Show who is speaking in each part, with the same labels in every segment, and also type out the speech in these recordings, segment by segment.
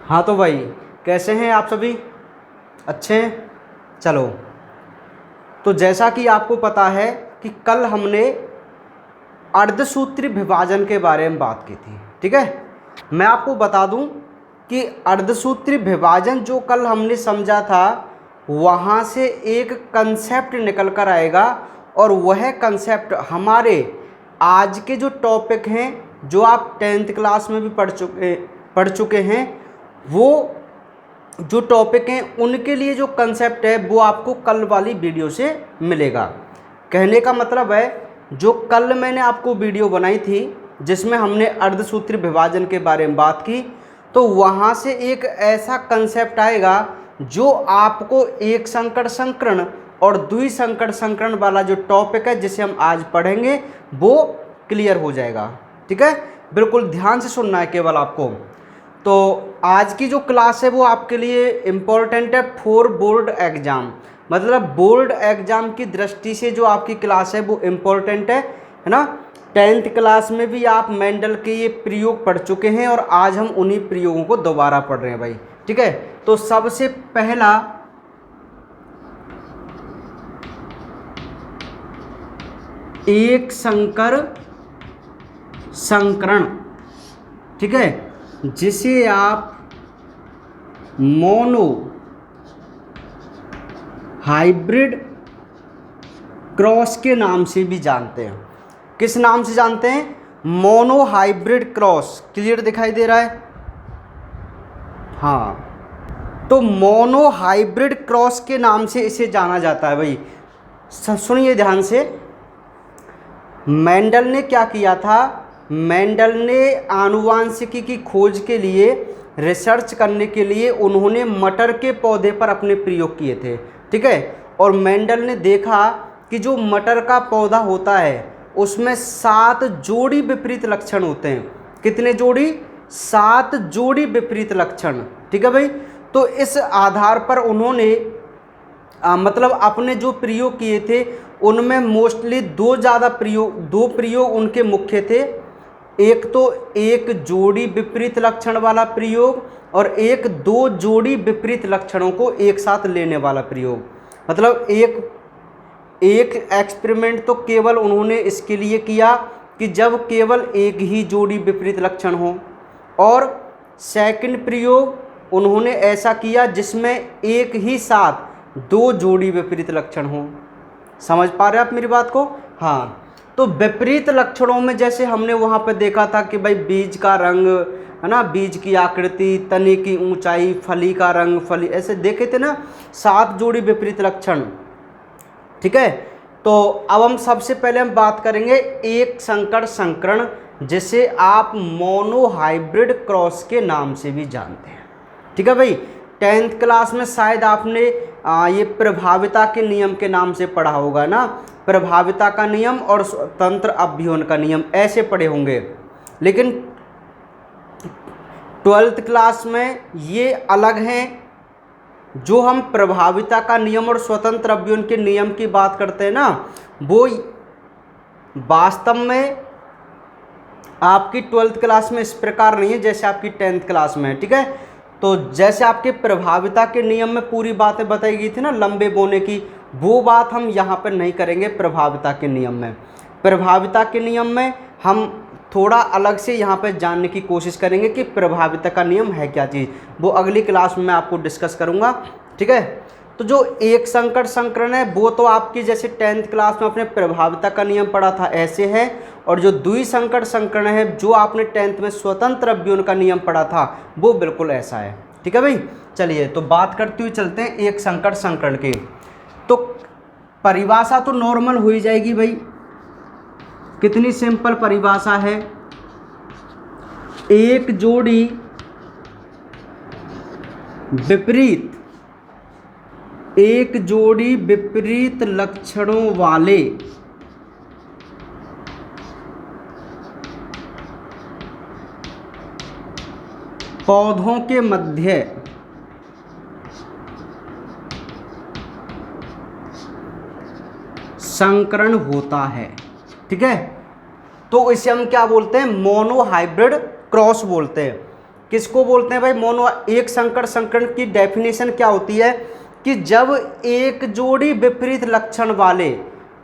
Speaker 1: हाँ तो भाई, कैसे हैं आप सभी? अच्छे हैं? चलो, तो जैसा कि आपको पता है कि कल हमने अर्धसूत्री विभाजन के बारे में बात की थी, ठीक है। मैं आपको बता दूं कि अर्धसूत्री विभाजन जो कल हमने समझा था, वहाँ से एक कंसेप्ट निकल कर आएगा, और वह कंसेप्ट हमारे आज के जो टॉपिक हैं, जो आप 10th क्लास में भी पढ़ चुके हैं, वो जो टॉपिक हैं उनके लिए जो कंसेप्ट है वो आपको कल वाली वीडियो से मिलेगा। कहने का मतलब है, जो कल मैंने आपको वीडियो बनाई थी जिसमें हमने अर्धसूत्री विभाजन के बारे में बात की, तो वहाँ से एक ऐसा कंसेप्ट आएगा जो आपको एक संकट संकरण और द्विसंकट संकरण वाला जो टॉपिक है जिसे हम आज पढ़ेंगे वो क्लियर हो जाएगा, ठीक है। बिल्कुल ध्यान से सुनना है केवल आपको। तो आज की जो क्लास है वो आपके लिए इम्पोर्टेंट है फॉर बोर्ड एग्ज़ाम, मतलब बोर्ड एग्ज़ाम की दृष्टि से जो आपकी क्लास है वो इम्पोर्टेंट है ना। 10th क्लास में भी आप मेंडल के ये प्रयोग पढ़ चुके हैं और आज हम उन्हीं प्रयोगों को दोबारा पढ़ रहे हैं भाई, ठीक है। तो सबसे पहला एक संकर संकरण, ठीक है, जिसे आप मोनो हाइब्रिड क्रॉस के नाम से भी जानते हैं। किस नाम से जानते हैं? Mono hybrid cross. क्लियर दिखाई दे रहा है? हाँ, तो मोनो हाइब्रिड क्रॉस के नाम से इसे जाना जाता है भाई। सुनिए ध्यान से, मेंडल ने क्या किया था? मेंडल ने आनुवांशिकी की खोज के लिए, रिसर्च करने के लिए उन्होंने मटर के पौधे पर अपने प्रयोग किए थे, ठीक है। और मेंडल ने देखा कि जो मटर का पौधा होता है उसमें 7 जोड़ी विपरीत लक्षण होते हैं। कितने जोड़ी? 7 जोड़ी विपरीत लक्षण, ठीक है भाई। तो इस आधार पर उन्होंने मतलब अपने जो प्रयोग किए थे उनमें मोस्टली दो प्रयोग उनके मुख्य थे। एक तो एक जोड़ी विपरीत लक्षण वाला प्रयोग, और एक 2 जोड़ी विपरीत लक्षणों को एक साथ लेने वाला प्रयोग। मतलब एक एक्सपेरिमेंट तो केवल उन्होंने इसके लिए किया कि जब केवल एक ही जोड़ी विपरीत लक्षण हो, और सेकंड प्रयोग उन्होंने ऐसा किया जिसमें एक ही साथ 2 जोड़ी विपरीत लक्षण हो। समझ पा रहे हैं आप मेरी बात को? हाँ, तो विपरीत लक्षणों में जैसे हमने वहाँ पे देखा था कि भाई बीज का रंग है ना, बीज की आकृति, तने की ऊंचाई, फली का रंग, फली, ऐसे देखे थे ना 7 जोड़ी विपरीत लक्षण, ठीक है। तो अब हम सबसे पहले हम बात करेंगे एक संकर संकरण, जिसे आप मोनो हाइब्रिड क्रॉस के नाम से भी जानते हैं, ठीक है भाई। 10th क्लास में शायद आपने ये प्रभाविता के नियम के नाम से पढ़ा होगा ना, प्रभाविता का नियम और स्वतंत्र अभ्युहन का नियम ऐसे पढ़े होंगे। लेकिन 12th क्लास में ये अलग हैं। जो हम प्रभाविता का नियम और स्वतंत्र अभ्युहन के नियम की बात करते हैं ना, वो वास्तव में आपकी 12th क्लास में इस प्रकार नहीं है जैसे आपकी 10th क्लास में है, ठीक है। तो जैसे आपके प्रभाविता के नियम में पूरी बातें बताई गई थी ना लंबे बोने की, वो बात हम यहाँ पर नहीं करेंगे प्रभाविता के नियम में। प्रभाविता के नियम में हम थोड़ा अलग से यहाँ पर जानने की कोशिश करेंगे कि प्रभाविता का नियम है क्या चीज़, वो अगली क्लास में मैं आपको डिस्कस करूँगा, ठीक है। तो जो एक संकट संकरण है वो तो आपकी जैसे 10th क्लास में अपने प्रभाविता का नियम पढ़ा था ऐसे है, और जो द्विसंकट संकरण है जो आपने 10th में स्वतंत्र अभ्युहन का नियम पढ़ा था वो बिल्कुल ऐसा है, ठीक है भाई। चलिए, तो बात करते हुए चलते हैं एक संकट संकरण की। तो परिभाषा तो नॉर्मल हो ही जाएगी भाई, कितनी सिंपल परिभाषा है। एक जोड़ी विपरीत लक्षणों वाले पौधों के मध्य संकरण होता है, ठीक है। तो इसे हम क्या बोलते हैं, मोनोहाइब्रिड क्रॉस बोलते हैं। किसको बोलते हैं भाई, मोनो। एक संकर संकरण की डेफिनेशन क्या होती है कि जब एक जोड़ी विपरीत लक्षण वाले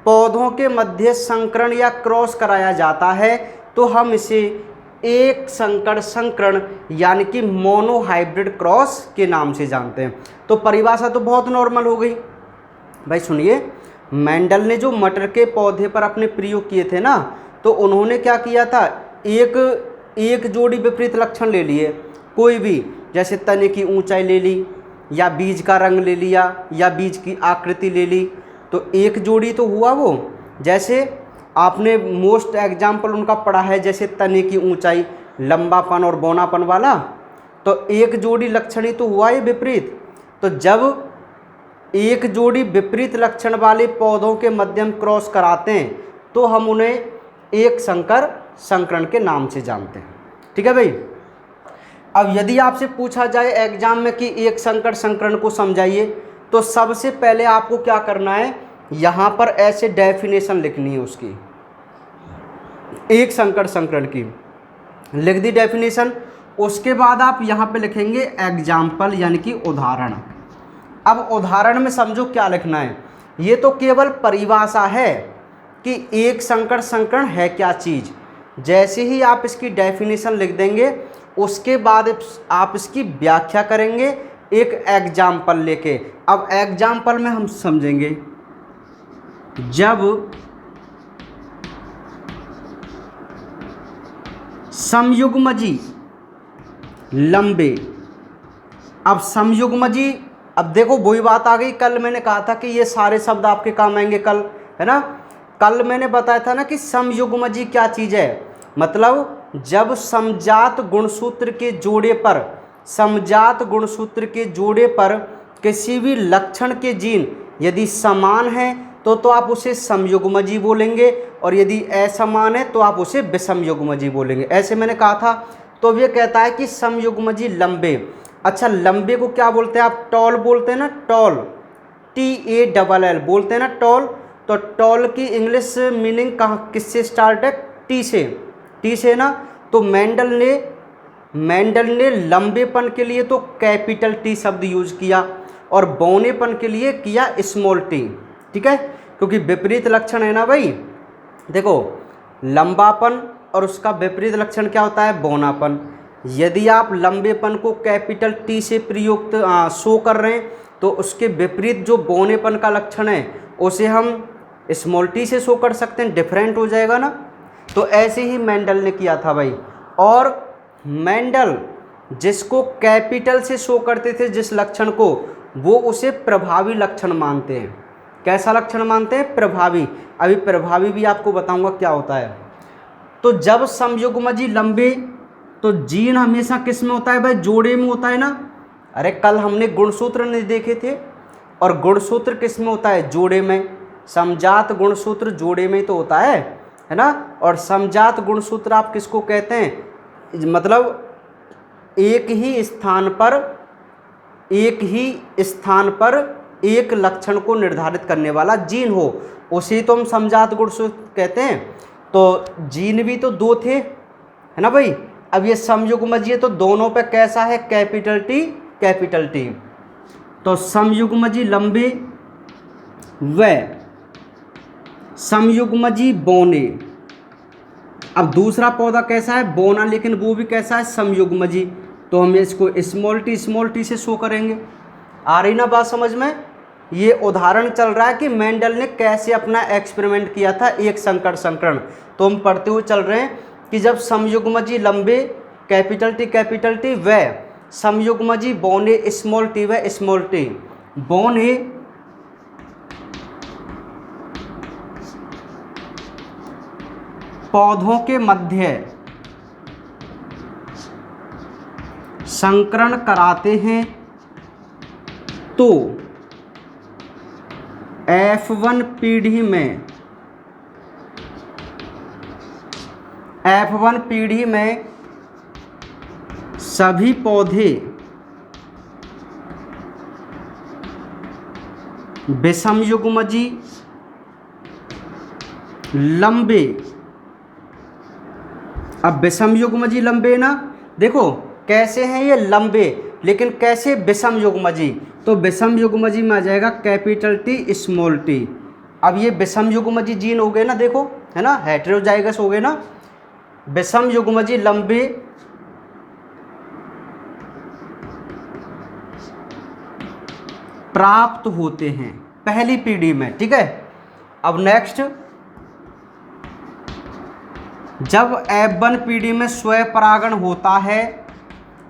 Speaker 1: पौधों के मध्य संकरण या क्रॉस कराया जाता है तो हम इसे एक संकर संकरण यानी कि मोनोहाइब्रिड क्रॉस के नाम से जानते हैं। तो परिभाषा तो बहुत नॉर्मल हो गई भाई। सुनिए, मेंडल ने जो मटर के पौधे पर अपने प्रयोग किए थे ना, तो उन्होंने क्या किया था, एक जोड़ी विपरीत लक्षण ले लिए, कोई भी, जैसे तने की ऊंचाई ले ली, या बीज का रंग ले लिया, या बीज की आकृति ले ली, तो एक जोड़ी तो हुआ वो। जैसे आपने मोस्ट एग्जाम्पल उनका पढ़ा है, जैसे तने की ऊंचाई, लंबापन और बौनापन वाला, तो एक जोड़ी लक्षण ही तो हुआ ये विपरीत। तो जब एक जोड़ी विपरीत लक्षण वाले पौधों के मध्यम क्रॉस कराते हैं तो हम उन्हें एक संकर संकरण के नाम से जानते हैं। ठीक है भाई। अब यदि आपसे पूछा जाए एग्जाम में कि एक संकर संकरण को समझाइए, तो सबसे पहले आपको क्या करना है, यहाँ पर ऐसे डेफिनेशन लिखनी है उसकी, एक संकर संकरण की लिख दी डेफिनेशन। उसके बाद आप यहाँ पे लिखेंगे एग्जाम्पल यानी कि उदाहरण। अब उदाहरण में समझो क्या लिखना है, ये तो केवल परिभाषा है कि एक संकर संकरण है क्या चीज़। जैसे ही आप इसकी डेफिनेशन लिख देंगे उसके बाद आप इसकी व्याख्या करेंगे एक एग्जाम्पल लेके। अब एग्जाम्पल में हम समझेंगे, जब समयुग्मजी लंबे, अब समयुग्मजी, अब देखो वही बात आ गई, कल मैंने कहा था कि ये सारे शब्द आपके काम आएंगे कल, है ना। कल मैंने बताया था ना कि समयुग्मजी क्या चीज़ है, मतलब जब समजात गुणसूत्र के जोड़े पर, समजात गुणसूत्र के जोड़े पर किसी भी लक्षण के जीन यदि समान हैं तो आप उसे समयुग्मजी बोलेंगे, और यदि असमान है तो आप उसे विषमयुग्मजी बोलेंगे। ऐसे मैंने कहा था। तो अब ये कहता है कि समयुग्मजी लंबे। अच्छा, लंबे को क्या बोलते हैं आप, टॉल बोलते हैं ना, टॉल, TALL बोलते हैं ना, टॉल। तो टॉल की इंग्लिश मीनिंग कहाँ, किससे स्टार्ट है, टी से, टी से ना। तो मेंडल ने लंबेपन के लिए तो कैपिटल टी शब्द यूज किया, और बौनेपन के लिए किया स्मॉल टी। ठीक है, क्योंकि विपरीत लक्षण है ना भाई। देखो, लंबापन और उसका विपरीत लक्षण क्या होता है, बौनापन। यदि आप लंबेपन को कैपिटल टी से प्रयुक्त शो कर रहे हैं तो उसके विपरीत जो बौनेपन का लक्षण है उसे हम स्मॉल टी से शो कर सकते हैं, डिफरेंट हो जाएगा ना। तो ऐसे ही मेंडल ने किया था भाई। और मेंडल जिसको कैपिटल से शो करते थे जिस लक्षण को, वो उसे प्रभावी लक्षण मानते हैं। कैसा लक्षण मानते हैं, प्रभावी। अभी प्रभावी भी आपको बताऊंगा क्या होता है। तो जब समयुग्मजी लंबे, तो जीन हमेशा किस में होता है भाई, जोड़े में होता है ना। अरे कल हमने गुणसूत्र नहीं देखे थे, और गुणसूत्र किस में होता है, जोड़े में। समजात गुणसूत्र जोड़े में तो होता है ना। और समजात गुणसूत्र आप किसको कहते हैं, मतलब एक ही स्थान पर एक लक्षण को निर्धारित करने वाला जीन हो, उसे तो हम समजात गुणसूत्र कहते हैं। तो जीन भी तो दो थे, है ना भाई। अब ये समयुग्मजी है तो दोनों पे कैसा है, कैपिटल टी, कैपिटल टी। तो समयुग्मजी लंबे व समयुग्मजी बौने। अब दूसरा पौधा कैसा है, बौना, लेकिन वो भी कैसा है, समयुग्मजी। तो हम इसको स्मॉल टी से शो करेंगे। आ रही ना बात समझ में। ये उदाहरण चल रहा है कि मेंडल ने कैसे अपना एक्सपेरिमेंट किया था एक संकर संकरण। तो हम पढ़ते हुए चल रहे हैं कि जब समयुग्मजी लंबे कैपिटल टी व समयुग्मजी बौने स्मॉल टी, बौने पौधों के मध्य संकरण कराते हैं तो F1 पीढ़ी में सभी पौधे विषमयुग्मजी लंबे अब विषम युग्मजी लंबे ना, देखो कैसे हैं ये लंबे, लेकिन कैसे विषम युग्मजी, तो विषम युग्मजी में आ जाएगा कैपिटल टी स्मॉल टी। अब ये विषम युग्मजी जीन हो गए ना, देखो है ना, हेटेरोजाइगस हो गए ना। विषम युग्मजी लंबे प्राप्त होते हैं पहली पीढ़ी में, ठीक है। अब नेक्स्ट, जब F1 पीढ़ी में स्वपरागण होता है,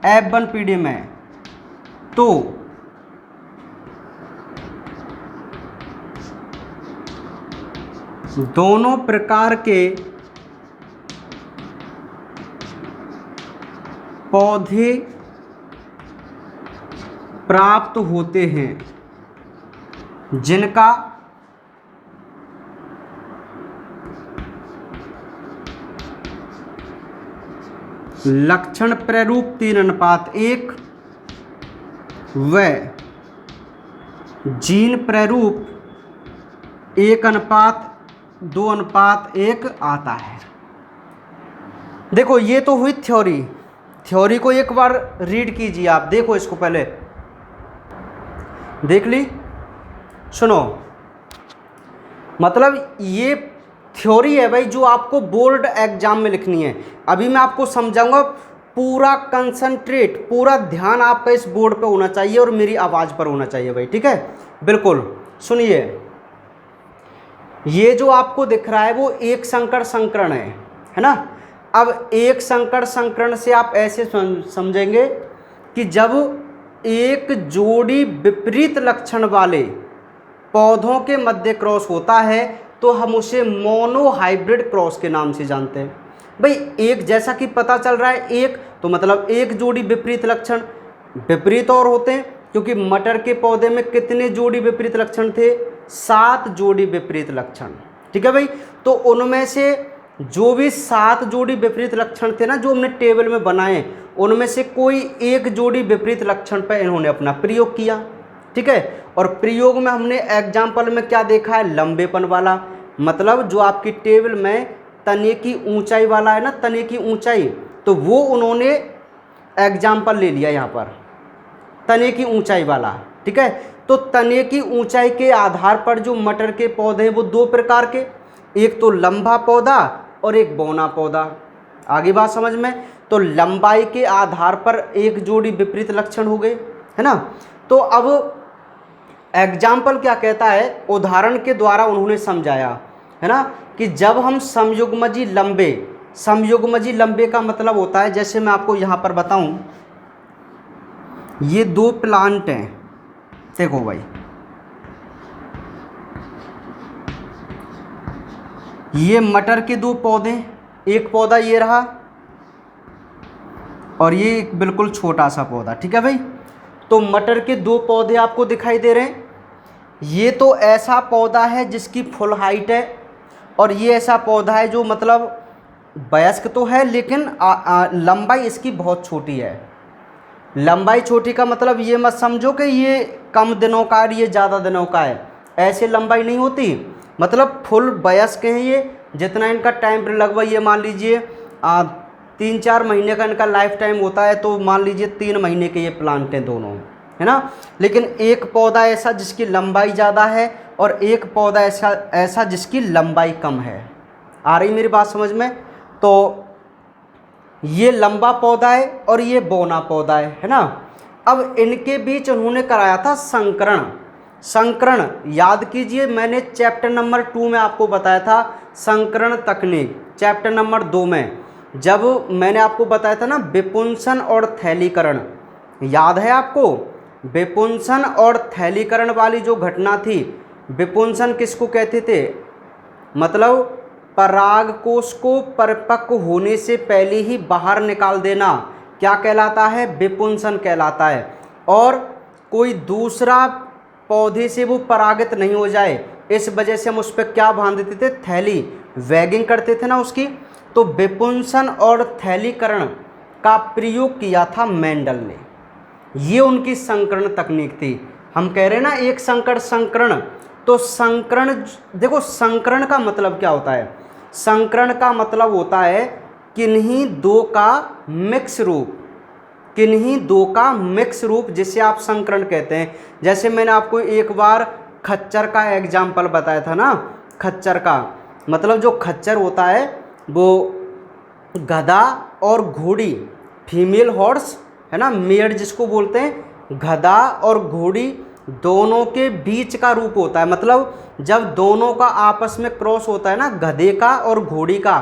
Speaker 1: F1 पीढ़ी में, तो दोनों प्रकार के पौधे प्राप्त होते हैं जिनका लक्षण प्रारूप 3:1 व जीन प्रारूप 1:2:1 आता है। देखो ये तो हुई थ्योरी, थ्योरी को एक बार रीड कीजिए आप, देखो इसको पहले देख ली, सुनो, मतलब ये थ्योरी है भाई जो आपको बोर्ड एग्जाम में लिखनी है। अभी मैं आपको समझाऊंगा, पूरा कंसंट्रेट, पूरा ध्यान आपका इस बोर्ड पे होना चाहिए और मेरी आवाज़ पर होना चाहिए भाई, ठीक है। बिल्कुल सुनिए, ये जो आपको दिख रहा है वो एक संकर संकरण है ना। अब एक संकर संकरण से आप ऐसे समझेंगे कि जब एक जोड़ी विपरीत लक्षण वाले पौधों के मध्य क्रॉस होता है तो हम उसे मोनोहाइब्रिड क्रॉस के नाम से जानते हैं। भाई एक जैसा कि पता चल रहा है, एक तो मतलब एक जोड़ी विपरीत लक्षण, विपरीत और होते हैं क्योंकि मटर के पौधे में कितने जोड़ी विपरीत लक्षण थे, 7 जोड़ी विपरीत लक्षण, ठीक है भाई। तो उनमें से जो भी 7 जोड़ी विपरीत लक्षण थे ना जो हमने टेबल में बनाए, उनमें से कोई एक जोड़ी विपरीत लक्षण पर इन्होंने अपना प्रयोग किया, ठीक है। और प्रयोग में हमने एग्जाम्पल में क्या देखा है, लंबेपन वाला, मतलब जो आपकी टेबल में तने की ऊंचाई वाला है ना, तने की ऊंचाई, तो वो उन्होंने एग्जाम्पल ले लिया यहाँ पर, तने की ऊंचाई वाला, ठीक है। तो तने की ऊंचाई के आधार पर जो मटर के पौधे हैं वो 2 प्रकार के, एक तो लंबा पौधा और एक बौना पौधा। आगे बात समझ में, तो लंबाई के आधार पर एक जोड़ी विपरीत लक्षण हो गए, है ना। तो अब एग्जाम्पल क्या कहता है, उदाहरण के द्वारा उन्होंने समझाया, है ना, कि जब हम समयुग्मजी लंबे, समयुग्मजी लंबे का मतलब होता है, जैसे मैं आपको यहाँ पर बताऊँ, ये 2 प्लांट हैं, देखो भाई, ये मटर के 2 पौधे, एक पौधा ये रहा और ये एक बिल्कुल छोटा सा पौधा, ठीक है भाई। तो मटर के 2 पौधे आपको दिखाई दे रहे हैं। ये तो ऐसा पौधा है जिसकी फुल हाइट है और ये ऐसा पौधा है जो मतलब वयस्क तो है लेकिन लंबाई इसकी बहुत छोटी है। लंबाई छोटी का मतलब ये मत समझो कि ये कम दिनों का है, ये ज़्यादा दिनों का है, ऐसे लंबाई नहीं होती, मतलब फुल वयस्क हैं ये। जितना इनका टाइम लगभग ये मान लीजिए 3-4 महीने का इनका लाइफ टाइम होता है, तो मान लीजिए 3 महीने के ये प्लांट हैं दोनों, है ना। लेकिन एक पौधा ऐसा जिसकी लंबाई ज़्यादा है और एक पौधा ऐसा जिसकी लंबाई कम है। आ रही मेरी बात समझ में। तो ये लंबा पौधा है और ये बौना पौधा है ना। अब इनके बीच उन्होंने कराया था संकरण। संकरण याद कीजिए, मैंने चैप्टर नंबर 2 में आपको बताया था संकरण तकनीक, चैप्टर नंबर 2 में जब मैंने आपको बताया था ना विपुंसन और थैलीकरण, याद है आपको। विपुंसन और थैलीकरण वाली जो घटना थी, विपुंसन किसको कहते थे, मतलब परागकोश को परिपक्व होने से पहले ही बाहर निकाल देना क्या कहलाता है, विपुंसन कहलाता है। और कोई दूसरा पौधे से वो परागित नहीं हो जाए, इस वजह से हम उस पर क्या बांध देते थे, थैली, वैगिंग करते थे ना उसकी। तो विपुंसन और थैलीकरण का प्रयोग किया था मेंडल ने, ये उनकी संकरण तकनीक थी। हम कह रहे हैं ना एक संकर संकरण, तो संकरण देखो, संकरण का मतलब क्या होता है, संकरण का मतलब होता है किन्हीं दो का मिक्स रूप, किन्हीं दो का मिक्स रूप जिसे आप संकरण कहते हैं। जैसे मैंने आपको एक बार खच्चर का एग्जाम्पल बताया था ना, खच्चर का मतलब जो खच्चर होता है वो गधा और घोड़ी, फीमेल हॉर्स है ना, मेयर जिसको बोलते हैं, गधा और घोड़ी दोनों के बीच का रूप होता है। मतलब जब दोनों का आपस में क्रॉस होता है ना, गधे का और घोड़ी का,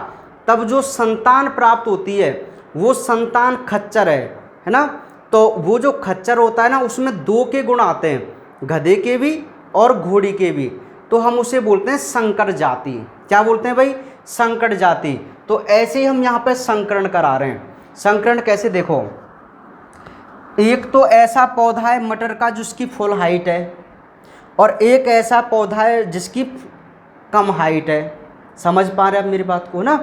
Speaker 1: तब जो संतान प्राप्त होती है वो संतान खच्चर है ना। तो वो जो खच्चर होता है ना उसमें दो के गुण आते हैं, गधे के भी और घोड़ी के भी, तो हम उसे बोलते हैं संकर जाति। क्या बोलते हैं भाई? संकर जाति। तो ऐसे ही हम यहाँ पे संकरण करा रहे हैं। संकरण कैसे? देखो, एक तो ऐसा पौधा है मटर का जिसकी फुल हाइट है, और एक ऐसा पौधा है जिसकी कम हाइट है। समझ पा रहे हैं आप मेरी बात को ना?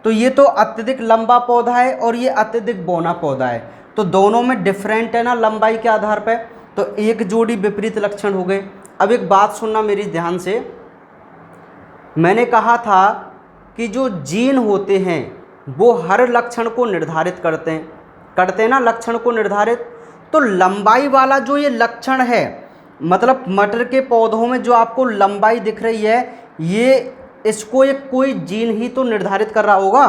Speaker 1: तो ये तो अत्यधिक लंबा पौधा है और ये अत्यधिक बौना पौधा है, तो दोनों में डिफरेंट है ना लंबाई के आधार पर, तो एक जोड़ी विपरीत लक्षण हो गए। अब एक बात सुनना मेरी ध्यान से, मैंने कहा था कि जो जीन होते हैं वो हर लक्षण को निर्धारित करते हैं ना, लक्षण को निर्धारित। तो लंबाई वाला जो ये लक्षण है, मतलब मटर के पौधों में जो आपको लंबाई दिख रही है, ये इसको एक कोई जीन ही तो निर्धारित कर रहा होगा।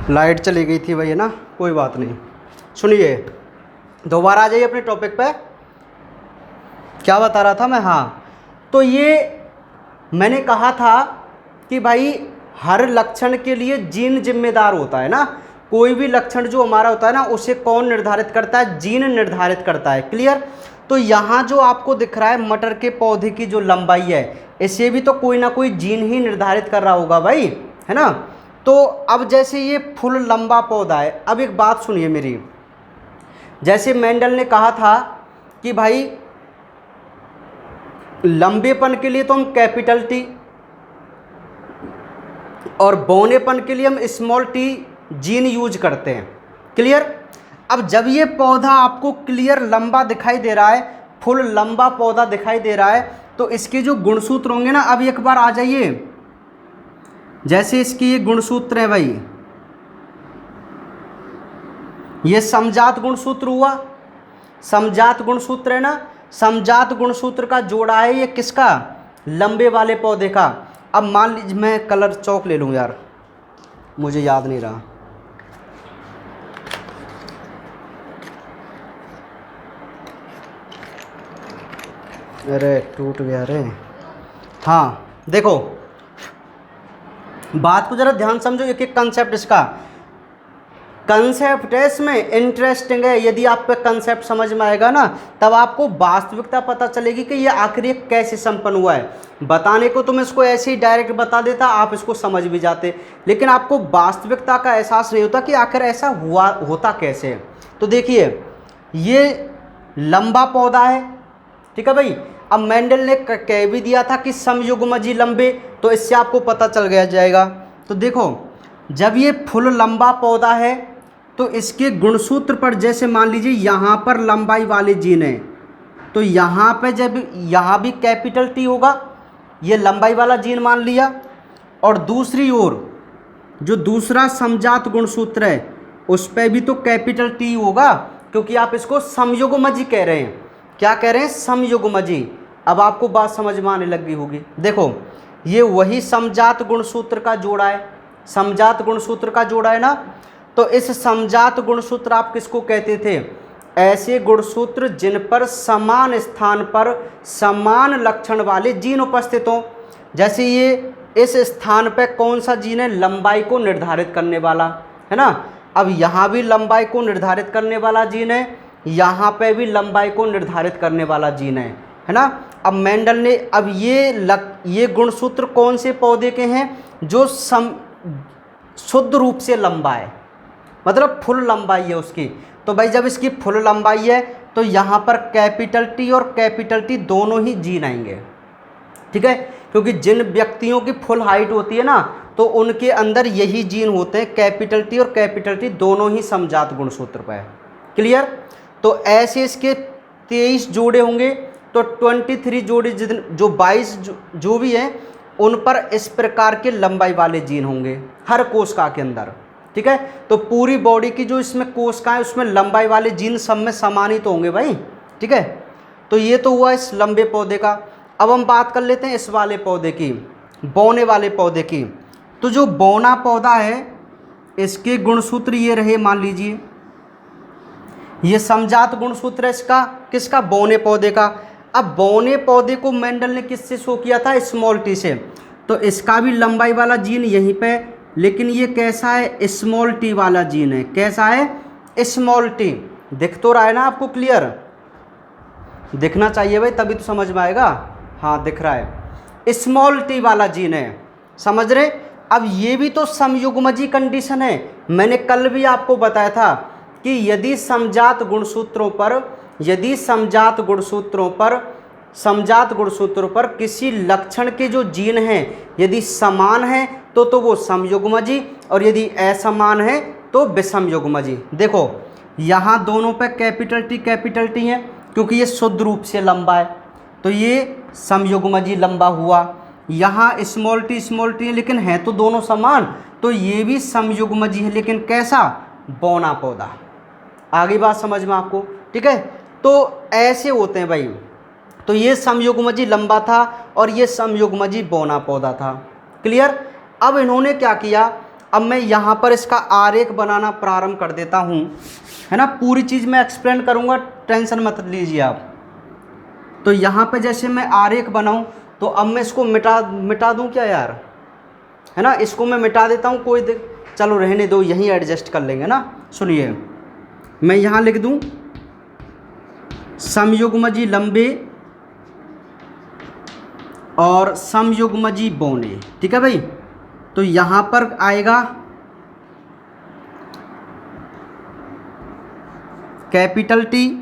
Speaker 1: लाइट चली गई थी भाई, है ना, कोई बात नहीं। सुनिए, दोबारा आ जाइए अपने टॉपिक पे। क्या बता रहा था मैं? हाँ, तो ये मैंने कहा था कि भाई हर लक्षण के लिए जीन जिम्मेदार होता है ना। कोई भी लक्षण जो हमारा होता है ना उसे कौन निर्धारित करता है? जीन निर्धारित करता है। क्लियर? तो यहाँ जो आपको दिख रहा है मटर के पौधे की जो लंबाई है, इसे भी तो कोई ना कोई जीन ही निर्धारित कर रहा होगा भाई, है ना। तो अब जैसे ये फुल लंबा पौधा है, अब एक बात सुनिए मेरी, जैसे मेंडल ने कहा था कि भाई लंबेपन के लिए तो हम कैपिटल टी और बौनेपन के लिए हम स्मॉल टी जीन यूज करते हैं। क्लियर? अब जब ये पौधा आपको क्लियर लंबा दिखाई दे रहा है, फुल लंबा पौधा दिखाई दे रहा है, तो इसके जो गुणसूत्र होंगे ना, अब एक बार आ जाइए, जैसे इसके ये गुणसूत्र है भाई, ये समजात गुणसूत्र हुआ, समजात गुणसूत्र है ना, समजात गुणसूत्र का जोड़ा है ये किसका? लंबे वाले पौधे का। अब मान लीजिए मैं कलर चौक ले लूँ यार, मुझे याद नहीं रहा। अरे टूट गया रे। हाँ देखो, बात को जरा ध्यान समझो, एक एक कंसेप्ट इसका। कंसेप्ट है इसमें, इंटरेस्टिंग है। यदि आप पे कंसेप्ट समझ में आएगा ना, तब आपको वास्तविकता पता चलेगी कि ये आखिर ये कैसे संपन्न हुआ है। बताने को तो मैं इसको ऐसे ही डायरेक्ट बता देता, आप इसको समझ भी जाते, लेकिन आपको वास्तविकता का एहसास नहीं होता कि आखिर ऐसा हुआ होता कैसे। तो देखिए, ये लंबा पौधा है, ठीक है भाई। अब मेंडल ने कह भी दिया था कि समयुग्मजी लंबे, तो इससे आपको पता चल गया जाएगा। तो देखो, जब ये फुल लंबा पौधा है तो इसके गुणसूत्र पर, जैसे मान लीजिए यहाँ पर लंबाई वाले जीन है, तो यहाँ पे जब यहाँ भी कैपिटल टी होगा, ये लंबाई वाला जीन मान लिया, और दूसरी ओर जो दूसरा समजात गुणसूत्र है उस पर भी तो कैपिटल टी होगा, क्योंकि आप इसको समयुग्मजी कह रहे हैं। क्या कह रहे हैं? समयुग्मजी। अब आपको बात समझ में आने लगी होगी। देखो, ये वही समजात गुणसूत्र का जोड़ा है, समजात गुणसूत्र का जोड़ा है ना। तो इस समजात गुणसूत्र आप किसको कहते थे? ऐसे गुणसूत्र जिन पर समान स्थान पर समान लक्षण वाले जीन उपस्थित हों। जैसे ये इस स्थान पर कौन सा जीन है? लंबाई को निर्धारित करने वाला, है ना। अब यहाँ भी लंबाई को निर्धारित करने वाला जीन है, यहाँ पे भी लंबाई को निर्धारित करने वाला जीन है ना। अब मेंडल ने, अब ये गुणसूत्र कौन से पौधे के हैं? जो शुद्ध रूप से लंबा है, मतलब फुल लंबाई है उसकी। तो भाई जब इसकी फुल लंबाई है तो यहाँ पर कैपिटल टी और कैपिटल टी दोनों ही जीन आएंगे, ठीक है। क्योंकि जिन व्यक्तियों की फुल हाइट होती है ना, तो उनके अंदर यही जीन होते हैं, कैपिटल टी और कैपिटल टी दोनों ही समजात गुणसूत्र पर है। क्लियर? तो ऐसे इसके 23 जोड़े होंगे, तो 23 जोड़े जो 22 जो भी हैं, उन पर इस प्रकार के लंबाई वाले जीन होंगे हर कोशिका के अंदर। ठीक है, तो पूरी बॉडी की जो इसमें कोशिकाएं उसमें लंबाई वाले जीन सब में समान ही तो होंगे भाई। ठीक है, तो ये तो हुआ इस लंबे पौधे का। अब हम बात कर लेते हैं इस वाले पौधे की, बौने वाले पौधे की। तो जो बौना पौधा है इसके गुणसूत्र ये रहे, मान लीजिए ये समजात गुणसूत्र है इसका, किसका, बौने पौधे का। अब बौने पौधे को मेंडल ने किससे शो किया था, स्मॉल टी से। तो इसका भी लंबाई वाला जीन यहीं पे, लेकिन ये कैसा है, स्मॉल टी वाला जीन है। कैसा है, स्मॉल टी। दिख तो रहा है ना आपको, क्लियर दिखना चाहिए भाई, तभी तो समझ में आएगा। हाँ दिख रहा है, स्मॉल टी वाला जीन है, समझ रहे। अब ये भी तो समयुग्मजी कंडीशन है। मैंने कल भी आपको बताया था कि यदि समजात गुणसूत्रों पर किसी लक्षण के जो जीन हैं यदि समान हैं तो वो समयुग्मजी, और यदि असमान है तो विषमयुग्मजी। देखो यहाँ दोनों पे कैपिटल टी है, क्योंकि ये शुद्ध रूप से लंबा है तो ये समयुग्मजी लंबा हुआ। यहाँ स्मॉल टी है, लेकिन है तो दोनों समान, तो ये भी समयुग्मजी है, लेकिन कैसा, बौना पौधा। आगे बात समझ में आपको। ठीक है, तो ऐसे होते हैं भाई। तो ये समयुग्मजी लंबा था और ये समयुग्मजी बौना पौधा था। क्लियर। अब इन्होंने क्या किया, अब मैं यहाँ पर इसका आरेख बनाना प्रारंभ कर देता हूँ, है ना। पूरी चीज़ मैं एक्सप्लेन करूँगा, टेंशन मत लीजिए आप। तो यहाँ पे जैसे मैं आरेख बनाऊँ तो अब मैं इसको मिटा दूँ क्या यार, है ना। इसको मैं मिटा देता हूँ, चलो रहने दो, यहीं एडजस्ट कर लेंगे ना। सुनिए, मैं यहाँ लिख दूँ समयुग्मजी लंबे और समयुग्मजी बौने। ठीक है भाई, तो यहाँ पर आएगा कैपिटल टी,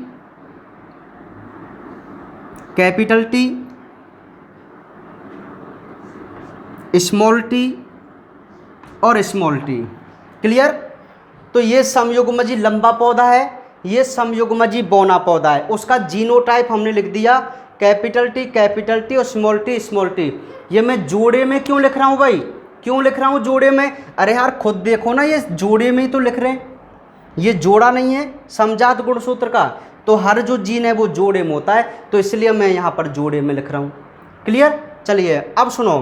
Speaker 1: स्मॉल टी और स्मॉल टी। क्लियर। तो ये समयुग्मजी लंबा पौधा है, ये समयुग्मजी बौना पौधा है। उसका जीनोटाइप हमने लिख दिया कैपिटल टी और स्मॉल टी। ये मैं जोड़े में क्यों लिख रहा हूँ भाई, क्यों लिख रहा हूँ जोड़े में, अरे यार खुद देखो ना, ये जोड़े में ही तो लिख रहे हैं, ये जोड़ा नहीं है समजात गुणसूत्र का। तो हर जो जीन है वो जोड़े में होता है, तो इसलिए मैं यहाँ पर जोड़े में लिख रहा हूँ। क्लियर। चलिए अब सुनो,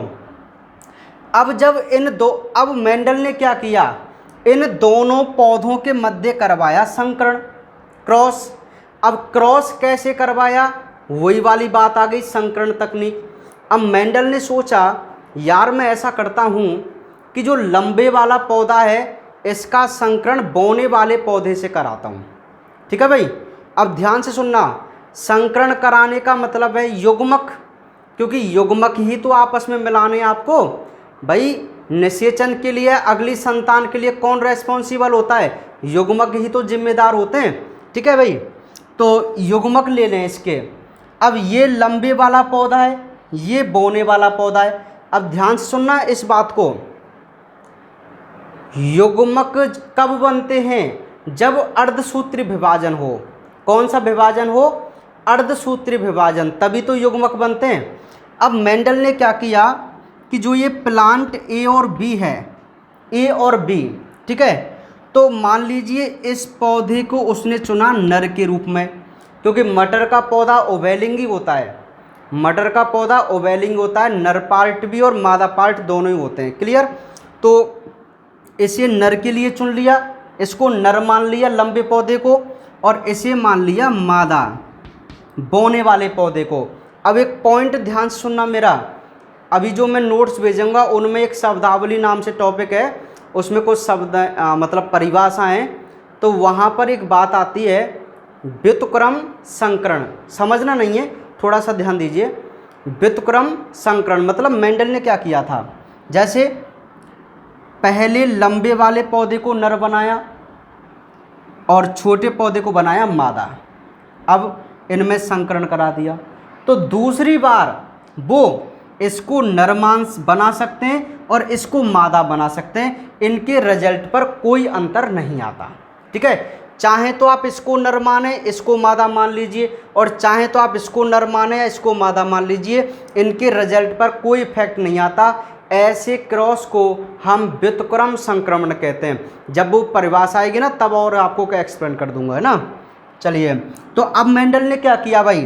Speaker 1: अब मेंडल ने क्या किया, इन दोनों पौधों के मध्य करवाया संकरण, क्रॉस। अब क्रॉस कैसे करवाया, वही वाली बात आ गई, संकरण तकनीक। अब मेंडल ने सोचा यार मैं ऐसा करता हूँ कि जो लंबे वाला पौधा है इसका संकरण बौने वाले पौधे से कराता हूँ। ठीक है भाई, अब ध्यान से सुनना, संकरण कराने का मतलब है युग्मक, क्योंकि युग्मक ही तो आपस में मिलाने हैं आपको। भाई निषेचन के लिए, अगली संतान के लिए कौन रेस्पॉन्सिबल होता है, युग्मक ही तो जिम्मेदार होते हैं। ठीक है भाई, तो युग्मक ले लें इसके। अब ये लंबे वाला पौधा है, ये बौने वाला पौधा है। अब ध्यान से सुनना इस बात को, युग्मक कब बनते हैं, जब अर्धसूत्री विभाजन हो। कौन सा विभाजन हो, अर्धसूत्री विभाजन, तभी तो युग्मक बनते हैं। अब मेंडल ने क्या किया कि जो ये प्लांट ए और बी है, ए और बी, ठीक है, तो मान लीजिए इस पौधे को उसने चुना नर के रूप में, क्योंकि मटर का पौधा ओवेलिंगी होता है, मटर का पौधा ओवेलिंग होता है, नर पार्ट भी और मादा पार्ट दोनों ही होते हैं। क्लियर। तो इसे नर के लिए चुन लिया, इसको नर मान लिया लंबे पौधे को, और इसे मान लिया मादा बौने वाले पौधे को। अब एक पॉइंट ध्यान से सुनना मेरा, अभी जो मैं नोट्स भेजूंगा उनमें एक शब्दावली नाम से टॉपिक है, उसमें कुछ शब्द मतलब परिभाषा हैं, तो वहाँ पर एक बात आती है व्युत्क्रम संकरण, समझना नहीं है, थोड़ा सा ध्यान दीजिए। व्युत्क्रम संकरण मतलब मेंडल ने क्या किया था, जैसे पहले लंबे वाले पौधे को नर बनाया और छोटे पौधे को बनाया मादा, अब इनमें संकरण करा दिया, तो दूसरी बार वो इसको नरमांस बना सकते हैं और इसको मादा बना सकते हैं, इनके रिजल्ट पर कोई अंतर नहीं आता। ठीक है, चाहे तो आप इसको नर माने, इसको मादा मान लीजिए, और चाहे तो आप इसको नर माने या इसको मादा मान लीजिए, इनके रिजल्ट पर कोई इफेक्ट नहीं आता। ऐसे क्रॉस को हम व्युत्क्रम संक्रमण कहते हैं। जब वो परिभाषा आएगी ना तब और आपको क्या एक्सप्लेन कर दूंगा, है ना। चलिए, तो अब मेंडल ने क्या किया भाई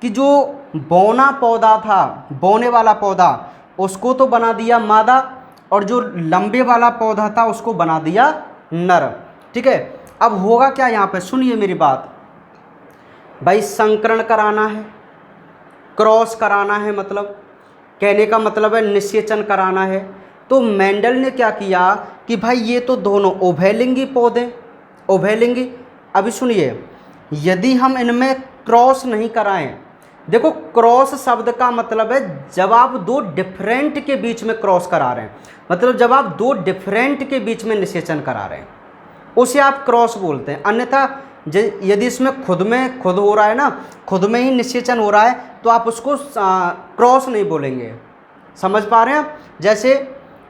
Speaker 1: कि जो बौना पौधा था, बौने वाला पौधा, उसको तो बना दिया मादा, और जो लंबे वाला पौधा था उसको बना दिया नर। ठीक है, अब होगा क्या यहाँ पे, सुनिए मेरी बात भाई। संकरण कराना है, क्रॉस कराना है, मतलब कहने का मतलब है निषेचन कराना है। तो मेंडल ने क्या किया कि भाई ये तो दोनों उभयलिंगी पौधे, उभयलिंगी। अभी सुनिए, यदि हम इनमें क्रॉस नहीं कराएं, देखो क्रॉस शब्द का मतलब है जब आप दो डिफरेंट के बीच में क्रॉस करा रहे हैं, मतलब जब आप दो डिफरेंट के बीच में निषेचन करा रहे हैं उसे आप क्रॉस बोलते हैं। अन्यथा यदि इसमें खुद हो रहा है ना, खुद में ही निषेचन हो रहा है, तो आप उसको क्रॉस नहीं बोलेंगे। समझ पा रहे हैं आप। जैसे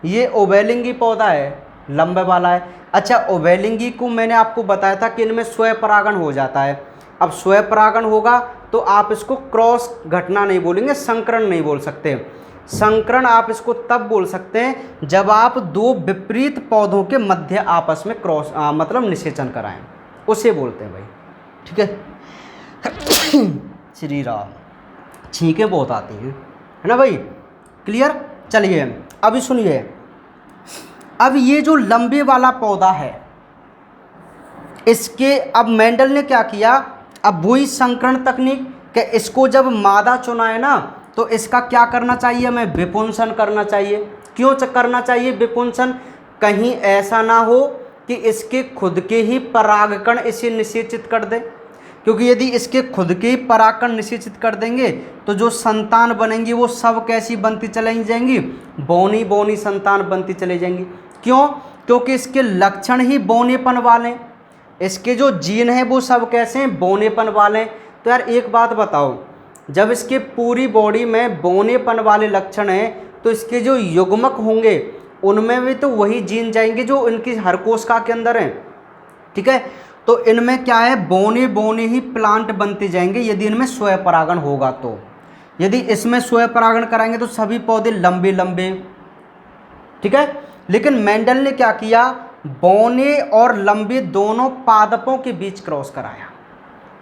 Speaker 1: ये उभयलिंगी पौधा है, लंबे वाला है। अच्छा, उभयलिंगी को मैंने आपको बताया था कि इनमें स्वयं हो जाता है। अब स्वयं होगा तो आप इसको क्रॉस घटना नहीं बोलेंगे, संकरण नहीं बोल सकते। संकरण आप इसको तब बोल सकते हैं जब आप दो विपरीत पौधों के मध्य आपस में क्रॉस मतलब निषेचन कराएं, उसे बोलते हैं भाई। ठीक है। श्री राम, छींकें बहुत आती हैं, है ना भाई, क्लियर। चलिए अभी सुनिए, अब ये जो लंबे वाला पौधा है इसके, अब मेंडल ने क्या किया, अब वही संकरण तकनीक कि इसको जब मादा चुना है ना तो इसका क्या करना चाहिए, हमें विपुंसन करना चाहिए। क्यों करना चाहिए विपुंसन, कहीं ऐसा ना हो कि इसके खुद के ही परागकण इसे निषेचित कर दे, क्योंकि यदि इसके खुद के ही परागकण निषेचित कर देंगे तो जो संतान बनेंगी वो सब कैसी बनती चली जाएंगी, बौनी बौनी संतान बनती चली जाएंगी। क्यों, क्योंकि इसके लक्षण ही बौनेपन वाले हैं, इसके जो जीन हैं वो सब कैसे हैं, बौनेपन वाले हैं। तो यार एक बात बताओ, जब इसके पूरी बॉडी में बौनेपन वाले लक्षण हैं तो इसके जो युग्मक होंगे उनमें भी तो वही जीन जाएंगे जो इनकी हर कोशिका के अंदर हैं। ठीक है, तो इनमें क्या है, बौने बौने ही प्लांट बनते जाएंगे यदि इनमें स्वयं होगा तो। यदि इसमें स्वयं कराएंगे तो सभी पौधे लंबे लंबे। ठीक है, लेकिन मेंडल ने क्या किया, बौने और लंबे दोनों पादपों के बीच क्रॉस कराया,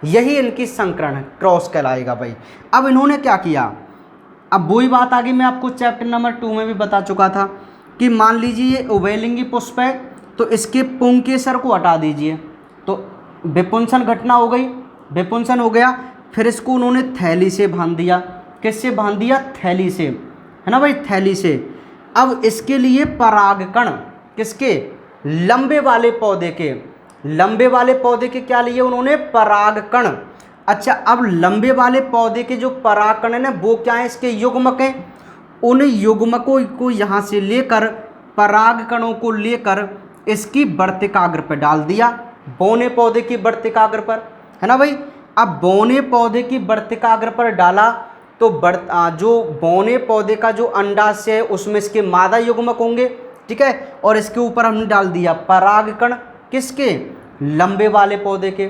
Speaker 1: यही इनकी संकरण क्रॉस कहलाएगा भाई। अब इन्होंने क्या किया, अब वही बात आगे मैं आपको चैप्टर नंबर 2 में भी बता चुका था कि मान लीजिए ये उभयलिंगी पुष्प है तो इसके पुंकेसर को हटा दीजिए, तो विपुंसन घटना हो गई, विपुंसन हो गया। फिर इसको उन्होंने थैली से बांध दिया। किससे बांध दिया, थैली से, है ना भाई, थैली से। अब इसके लिए परागकण किसके, लंबे वाले पौधे के, लंबे वाले पौधे के क्या लिए उन्होंने, परागकण। अच्छा, अब लंबे वाले पौधे के जो परागकण है ना वो क्या है, इसके युग्मक हैं। उन युग्मकों को यहाँ से लेकर, परागकणों को लेकर इसकी वर्तिकाग्र पर डाल दिया, बौने पौधे की वर्तिकाग्र पर, है ना भाई। अब बौने पौधे की वर्तिकाग्र पर डाला तो जो बौने पौधे का जो अंडाशय है उसमें इसके मादा युग्मक होंगे। ठीक है, और इसके ऊपर हमने डाल दिया परागकण, किसके, लंबे वाले पौधे के।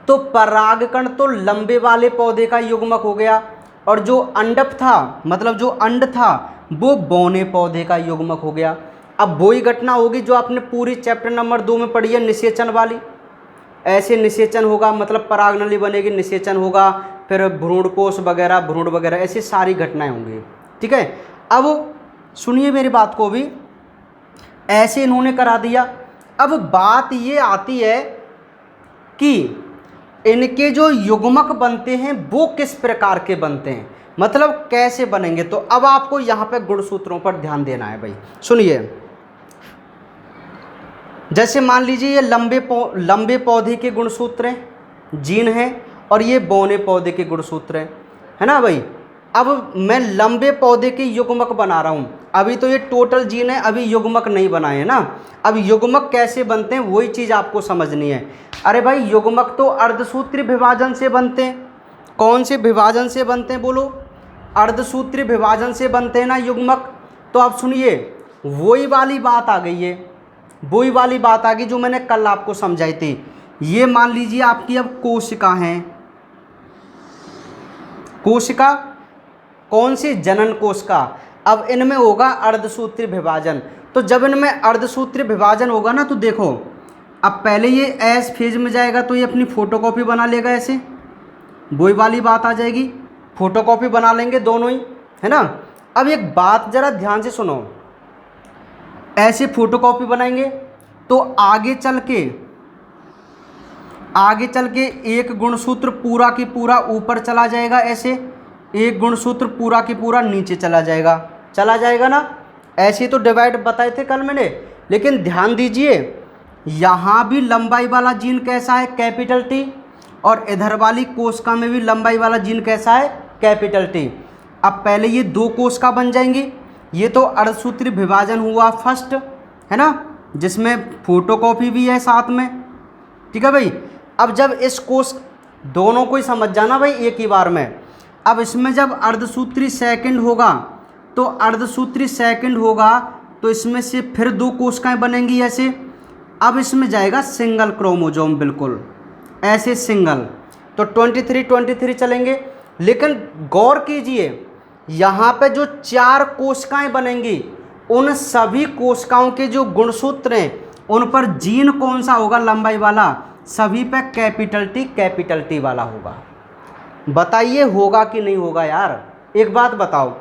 Speaker 1: तो परागकण तो लंबे वाले पौधे का युग्मक हो गया, और जो अंडप था, मतलब जो अंड था, वो बौने पौधे का युग्मक हो गया। अब वही घटना होगी जो आपने पूरी चैप्टर नंबर 2 में पढ़ी है, निषेचन वाली। ऐसे निषेचन होगा, मतलब परागनली बनेगी, निषेचन होगा, फिर भ्रूणपोष वगैरह, भ्रूण वगैरह, ऐसी सारी घटनाएं होंगी। ठीक है, अब सुनिए मेरी बात को भी, ऐसे इन्होंने करा दिया। अब बात ये आती है कि इनके जो युग्मक बनते हैं वो किस प्रकार के बनते हैं, मतलब कैसे बनेंगे। तो अब आपको यहाँ पे गुणसूत्रों पर ध्यान देना है भाई। सुनिए, जैसे मान लीजिए ये लंबे पौधे के गुणसूत्र हैं, जीन हैं, और ये बौने पौधे के गुणसूत्र हैं, है ना भाई। अब मैं लंबे पौधे के युग्मक बना रहा हूँ, अभी तो ये टोटल जीन है, अभी युग्मक नहीं बनाए हैं ना। अब युग्मक कैसे बनते हैं वही चीज़ आपको समझनी है। अरे भाई, युग्मक तो अर्धसूत्री विभाजन से बनते हैं। कौन से विभाजन से बनते हैं बोलो, अर्धसूत्री विभाजन से बनते हैं ना युग्मक। तो आप सुनिए, वही वाली बात आ गई है, वही वाली बात आ गई जो मैंने कल आपको समझाई थी। ये मान लीजिए आपकी अब कोशिका है, कोशिका कौन सी, जनन कोशिका। अब इनमें होगा अर्धसूत्रीय विभाजन। तो जब इनमें अर्धसूत्रीय विभाजन होगा ना, तो देखो अब पहले ये एस फेज में जाएगा तो ये अपनी फोटोकॉपी बना लेगा, ऐसे वही वाली बात आ जाएगी, फोटोकॉपी बना लेंगे दोनों ही, है ना। अब एक बात ज़रा ध्यान से सुनो, ऐसे फोटोकॉपी बनाएंगे तो आगे चल के एक गुणसूत्र पूरा की पूरा ऊपर चला जाएगा, ऐसे एक गुणसूत्र पूरा की पूरा नीचे चला जाएगा ना। ऐसे तो डिवाइड बताए थे कल मैंने, लेकिन ध्यान दीजिए यहाँ भी लंबाई वाला जीन कैसा है, कैपिटल टी, और इधर वाली कोशिका में भी लंबाई वाला जीन कैसा है, कैपिटल टी। अब पहले ये दो कोशिका बन जाएंगी। ये तो अर्धसूत्रीय विभाजन हुआ फर्स्ट, है ना, जिसमें फोटोकॉपी भी है साथ में, ठीक है भाई। अब जब इस कोश दोनों को ही समझ जाना भाई एक ही बार में। अब इसमें जब अर्धसूत्री सेकंड होगा तो इसमें से फिर दो कोशिकाएं बनेंगी ऐसे। अब इसमें जाएगा सिंगल क्रोमोजोम, बिल्कुल ऐसे सिंगल, तो 23 चलेंगे। लेकिन गौर कीजिए यहाँ पे जो 4 कोशिकाएं बनेंगी, उन सभी कोशिकाओं के जो गुणसूत्र हैं उन पर जीन कौन सा होगा, लंबाई वाला, सभी पे कैपिटल टी वाला होगा। बताइए होगा कि नहीं होगा यार, एक बात बताओ।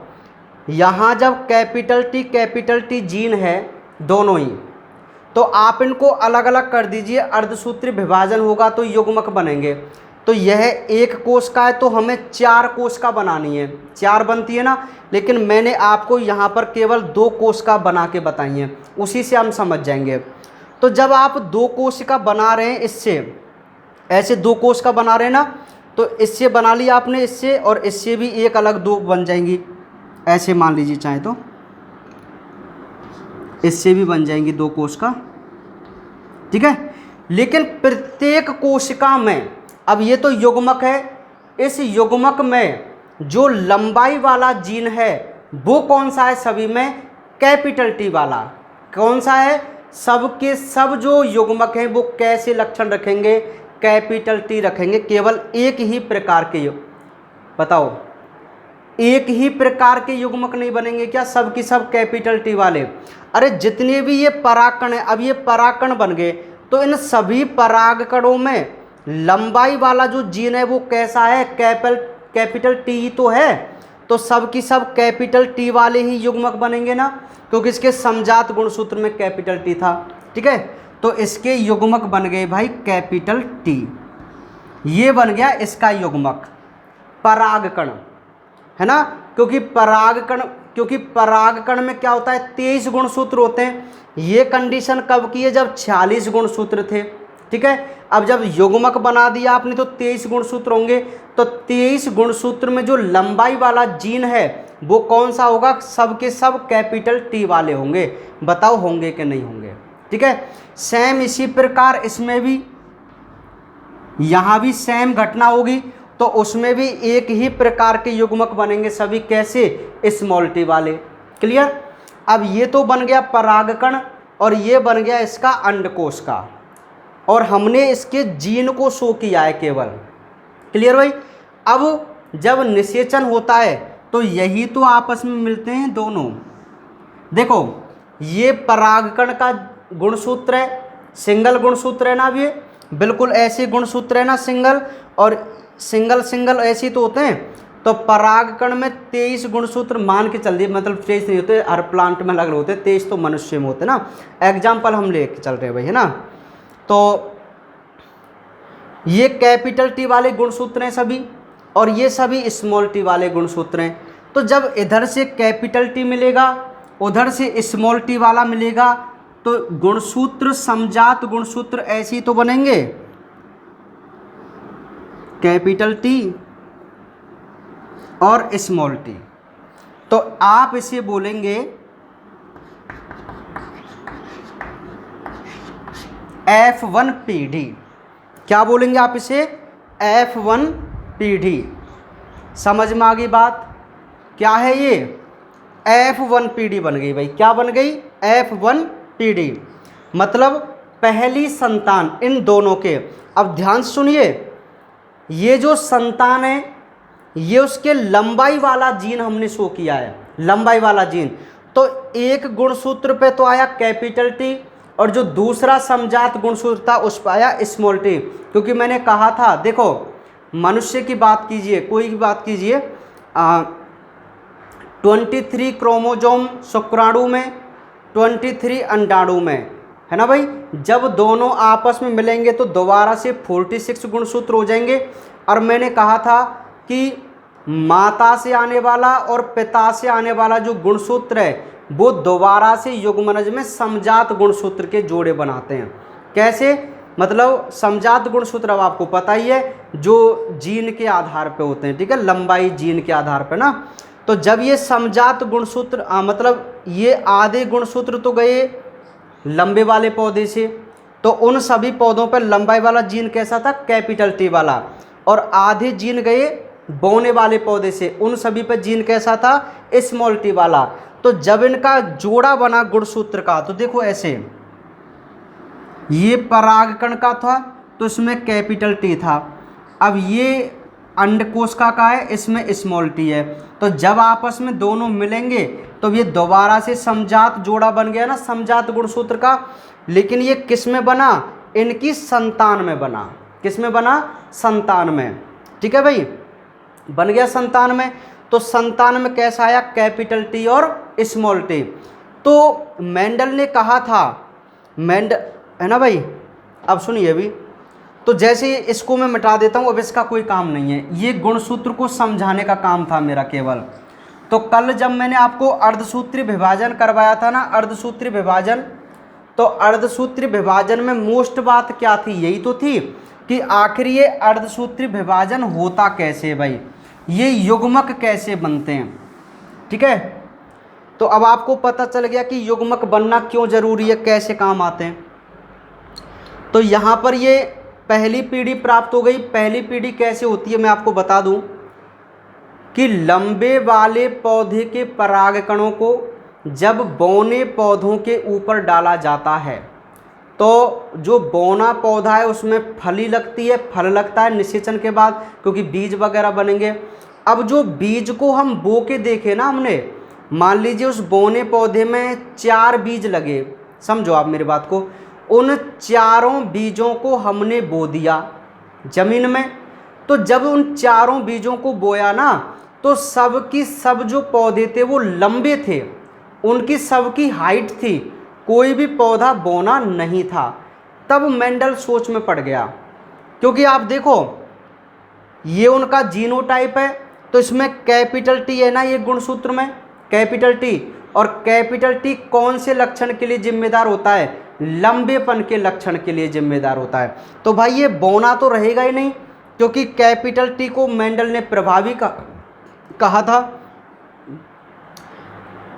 Speaker 1: यहाँ जब कैपिटल टी जीन है दोनों ही, तो आप इनको अलग अलग कर दीजिए, अर्धसूत्रीय विभाजन होगा तो युग्मक बनेंगे। तो यह एक कोशिका है तो हमें 4 कोशिका बनानी है, 4 बनती है ना, लेकिन मैंने आपको यहाँ पर केवल 2 कोशिका बना के बताई हैं, उसी से हम समझ जाएंगे। तो जब आप 2 कोशिका बना रहे हैं, इससे ऐसे 2 कोशिका बना रहे हैं ना, तो इससे बना लिया आपने, इससे और इससे भी एक अलग 2 बन जाएंगी, ऐसे मान लीजिए चाहे तो इससे भी बन जाएंगी 2 कोशिका, ठीक है। लेकिन प्रत्येक कोशिका में, अब ये तो युग्मक है, इस युग्मक में जो लंबाई वाला जीन है वो कौन सा है, सभी में कैपिटल टी वाला। कौन सा है, सब के सब जो युग्मक हैं वो कैसे लक्षण रखेंगे, कैपिटल टी रखेंगे। केवल एक ही प्रकार के बताओ, एक ही प्रकार के युग्मक नहीं बनेंगे क्या, सब की सब कैपिटल टी वाले। अरे जितने भी ये परागकण है, अब ये परागकण बन गए, तो इन सभी परागकणों में लंबाई वाला जो जीन है वो कैसा है, कैपिटल टी ही तो है। तो सब की सब कैपिटल टी वाले ही युग्मक बनेंगे ना, क्योंकि इसके समजात गुणसूत्र में कैपिटल टी था, ठीक है। तो इसके युग्मक बन गए भाई कैपिटल टी, ये बन गया इसका युग्मक परागकण, है ना। क्योंकि परागकण में क्या होता है, 23 गुणसूत्र होते हैं। ये कंडीशन कब की है, जब 46 गुणसूत्र थे, ठीक है। अब जब युग्मक बना दिया आपने तो 23 गुणसूत्र होंगे, तो 23 गुणसूत्र में जो लंबाई वाला जीन है वो कौन सा होगा, सब के सब कैपिटल टी वाले होंगे। बताओ होंगे कि नहीं होंगे, ठीक है। सेम इसी प्रकार इसमें भी, यहाँ भी सेम घटना होगी, तो उसमें भी एक ही प्रकार के युग्मक बनेंगे, सभी कैसे, स्मॉल टी वाले। क्लियर। अब ये तो बन गया परागकण और ये बन गया इसका अंडकोश का, और हमने इसके जीन को शो किया है केवल। क्लियर भाई। अब जब निषेचन होता है तो यही तो आपस में मिलते हैं दोनों। देखो ये परागकण का गुणसूत्र है, सिंगल गुणसूत्र है ना, अब ये बिल्कुल ऐसे गुणसूत्र है ना, सिंगल, और सिंगल ऐसे तो होते हैं। तो परागकण में 23 गुणसूत्र मान के चल दिए, मतलब 23 नहीं होते, हर प्लांट में अलग अलग होते हैं, 23 तो मनुष्य में होते ना। एग्जाम्पल हम ले चल रहे हैं भाई, है ना। तो ये कैपिटल टी वाले गुणसूत्र हैं सभी, और ये सभी स्मॉल टी वाले गुणसूत्र हैं। तो जब इधर से कैपिटल टी मिलेगा, उधर से स्मॉल टी वाला मिलेगा, तो गुणसूत्र समजात गुणसूत्र ऐसे ही तो बनेंगे, कैपिटल टी और स्मॉल टी। तो आप इसे बोलेंगे F1 पीढ़ी। क्या बोलेंगे आप इसे, F1 पीढ़ी। समझ में आ गई बात, क्या है ये, F1 पीढ़ी बन गई भाई। क्या बन गई, F1 पीढ़ी। मतलब पहली संतान इन दोनों के। अब ध्यान से सुनिए, ये जो संतान है ये उसके लंबाई वाला जीन हमने शो किया है, लंबाई वाला जीन। तो एक गुणसूत्र पे तो आया कैपिटल टी, और जो दूसरा समजात गुणसूत्र था उस पर आया स्मॉल टी। क्योंकि मैंने कहा था, देखो मनुष्य की बात कीजिए, कोई भी बात कीजिए, 23 क्रोमोजोम शुक्राणु में, 23 अंडाणु में, है ना भाई। जब दोनों आपस में मिलेंगे तो दोबारा से 46 गुणसूत्र हो जाएंगे। और मैंने कहा था कि माता से आने वाला और पिता से आने वाला जो गुणसूत्र है वो दोबारा से युग्मनज में समजात गुणसूत्र के जोड़े बनाते हैं। कैसे? मतलब समजात गुणसूत्र अब आपको पता ही है, जो जीन के आधार पे होते हैं, ठीक है, लंबाई जीन के आधार पे ना। तो जब ये समजात गुणसूत्र मतलब ये आधे गुणसूत्र तो गए लंबे वाले पौधे से, तो उन सभी पौधों पर लंबाई वाला जीन कैसा था? कैपिटल टी वाला। और आधे जीन गए बोने वाले पौधे से, उन सभी पर जीन कैसा था? स्मॉल टी वाला। तो जब इनका जोड़ा बना गुणसूत्र का, तो देखो ऐसे, ये परागकण का था तो इसमें कैपिटल टी था। अब ये अंडकोश का है, इसमें स्मॉल टी है। तो जब आपस में दोनों मिलेंगे तो ये दोबारा से समजात जोड़ा बन गया ना, समजात गुणसूत्र का। लेकिन ये किस में बना? इनकी संतान में बना। किस में बना? संतान में। ठीक है भाई, बन गया संतान में। तो संतान में कैसा आया? कैपिटल टी और स्मॉल टी। तो मेंडल ने कहा था, मेंडल है ना भाई, अब सुनिए अभी। तो जैसे इसको मैं मिटा देता हूँ, अब इसका कोई काम नहीं है, ये गुणसूत्र को समझाने का काम था मेरा केवल। तो कल जब मैंने आपको अर्धसूत्री विभाजन करवाया था ना, अर्धसूत्री विभाजन, तो अर्धसूत्री विभाजन में मोस्ट बात क्या थी? यही तो थी कि आखिर ये अर्धसूत्री विभाजन होता कैसे भाई, ये युग्मक कैसे बनते हैं। ठीक है, तो अब आपको पता चल गया कि युग्मक बनना क्यों जरूरी है, कैसे काम आते हैं। तो यहाँ पर ये पहली पीढ़ी प्राप्त हो गई। पहली पीढ़ी कैसे होती है मैं आपको बता दूं कि लंबे वाले पौधे के परागकणों को जब बौने पौधों के ऊपर डाला जाता है, तो जो बौना पौधा है उसमें फली लगती है, फल लगता है निषेचन के बाद, क्योंकि बीज वगैरह बनेंगे। अब जो बीज को हम बो के देखे ना हमने, मान लीजिए उस बौने पौधे में 4 बीज लगे, समझो आप मेरी बात को, उन चारों बीजों को हमने बो दिया जमीन में। तो जब उन चारों बीजों को बोया ना, तो सब की सब जो पौधे थे वो लंबे थे, उनकी सबकी हाइट थी, कोई भी पौधा बौना नहीं था। तब मेंडल सोच में पड़ गया, क्योंकि आप देखो ये उनका जीनोटाइप है, तो इसमें कैपिटल टी है ना, ये गुणसूत्र में कैपिटल टी, और कैपिटल टी कौन से लक्षण के लिए जिम्मेदार होता है? लंबेपन के लक्षण के लिए जिम्मेदार होता है। तो भाई ये बौना तो रहेगा ही नहीं, क्योंकि कैपिटल टी को मेंडल ने प्रभावी कहा था।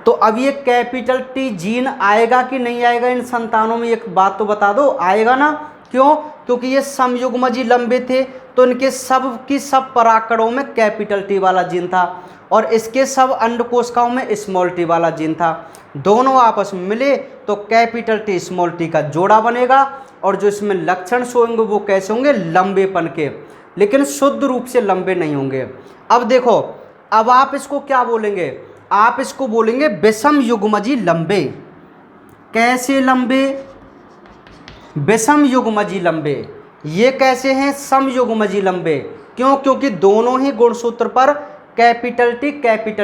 Speaker 1: तो अब ये कैपिटल टी जीन आएगा कि नहीं आएगा इन संतानों में, एक बात तो बता दो, आएगा ना। क्यों? क्योंकि ये समयुग्मजी लंबे थे, तो इनके सब की सब परागकणों में कैपिटल टी वाला जीन था, और इसके सब अंडकोशिकाओं में स्मॉल टी वाला जीन था। दोनों आपस में मिले तो कैपिटल टी स्मॉल टी का जोड़ा बनेगा, और जो इसमें लक्षण होंगे वो कैसे होंगे? लंबेपन के, लेकिन शुद्ध रूप से लंबे नहीं होंगे। अब देखो, अब आप इसको क्या बोलेंगे? आप इसको बोलेंगे विषम युग्मजी लंबे। कैसे लंबे? विषम युग्मजी लंबे। ये कैसे हैं? समयुग्मजी लंबे। क्यों? क्योंकि दोनों ही गुणसूत्र पर कैपिटल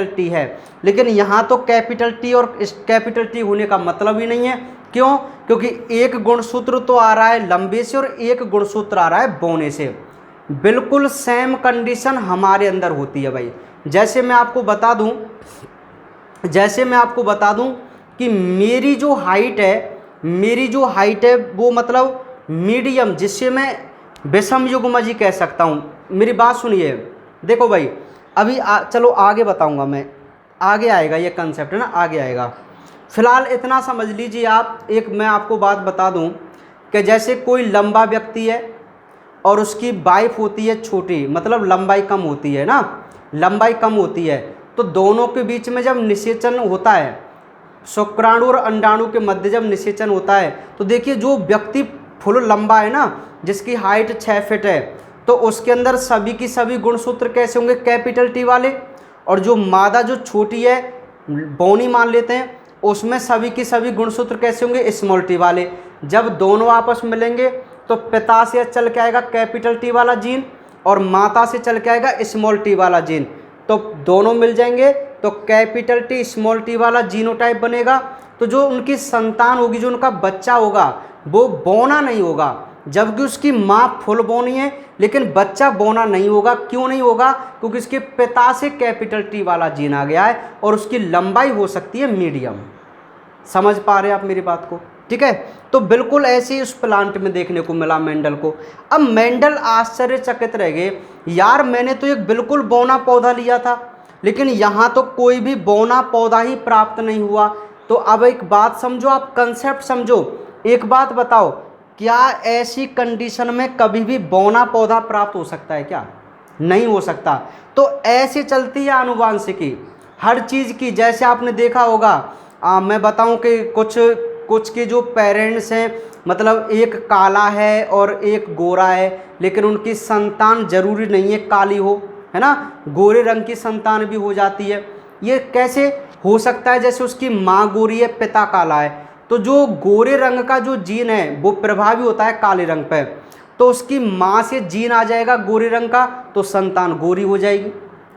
Speaker 1: टी है। लेकिन यहाँ तो कैपिटल टी और कैपिटल टी होने का मतलब ही नहीं है। क्यों? क्योंकि एक गुणसूत्र तो आ रहा है लंबे से और एक गुणसूत्र आ रहा है बौने से। बिल्कुल सेम कंडीशन हमारे अंदर होती है भाई। जैसे मैं आपको बता दूं कि मेरी जो हाइट है वो मतलब मीडियम, जिससे मैं विषम युग्मजी कह सकता हूँ। मेरी बात सुनिए, देखो भाई अभी चलो आगे बताऊंगा मैं, आगे आएगा ये कंसेप्ट है ना, आगे आएगा। फिलहाल इतना समझ लीजिए आप। एक मैं आपको बात बता दूं कि जैसे कोई लंबा व्यक्ति है और उसकी वाइफ होती है छोटी, मतलब लंबाई कम होती है ना, लंबाई कम होती है, तो दोनों के बीच में जब निषेचन होता है शुक्राणु और अंडाणु के मध्य जब निषेचन होता है तो देखिए जो व्यक्ति फुल लंबा है ना, जिसकी हाइट 6 फीट है, तो उसके अंदर सभी की सभी गुणसूत्र कैसे होंगे, कैपिटल टी वाले। और जो मादा जो छोटी है, बौनी मान लेते हैं, उसमें सभी की सभी गुणसूत्र कैसे होंगे, स्मॉल टी वाले। जब दोनों आपस में मिलेंगे तो पिता से चल के आएगा कैपिटल टी वाला जीन और माता से चल के आएगा स्मॉल टी वाला जीन, तो दोनों मिल जाएंगे तो कैपिटल टी स्मॉल टी वाला जीनोटाइप बनेगा। तो जो उनकी संतान होगी, जो उनका बच्चा होगा, वो बौना नहीं होगा, जबकि उसकी माँ फुल बौनी है, लेकिन बच्चा बौना नहीं होगा। क्यों नहीं होगा, क्योंकि उसके पिता से कैपिटल टी वाला जीन आ गया है और उसकी लंबाई हो सकती है मीडियम। समझ पा रहे हैं आप मेरी बात को, ठीक है। तो बिल्कुल ऐसे ही उस प्लांट में देखने को मिला मेंडल को। अब मेंडल आश्चर्यचकित रह गए, यार मैंने तो एक बिल्कुल बौना पौधा लिया था, लेकिन यहाँ तो कोई भी बौना पौधा ही प्राप्त नहीं हुआ। तो अब एक बात समझो, आप कंसेप्ट समझो, एक बात बताओ, क्या ऐसी कंडीशन में कभी भी बौना पौधा प्राप्त हो सकता है क्या? नहीं हो सकता। तो ऐसे चलती है आनुवांशिकी हर चीज़ की। जैसे आपने देखा होगा, मैं बताऊं कि कुछ के जो पेरेंट्स हैं, मतलब एक काला है और एक गोरा है, लेकिन उनकी संतान जरूरी नहीं है काली हो, है ना, गोरे रंग की संतान भी हो जाती है। ये कैसे हो सकता है? जैसे उसकी माँ गोरी है, पिता काला है, तो जो गोरे रंग का जो जीन है वो प्रभावी होता है काले रंग पे, तो उसकी माँ से जीन आ जाएगा गोरे रंग का, तो संतान गोरी हो जाएगी।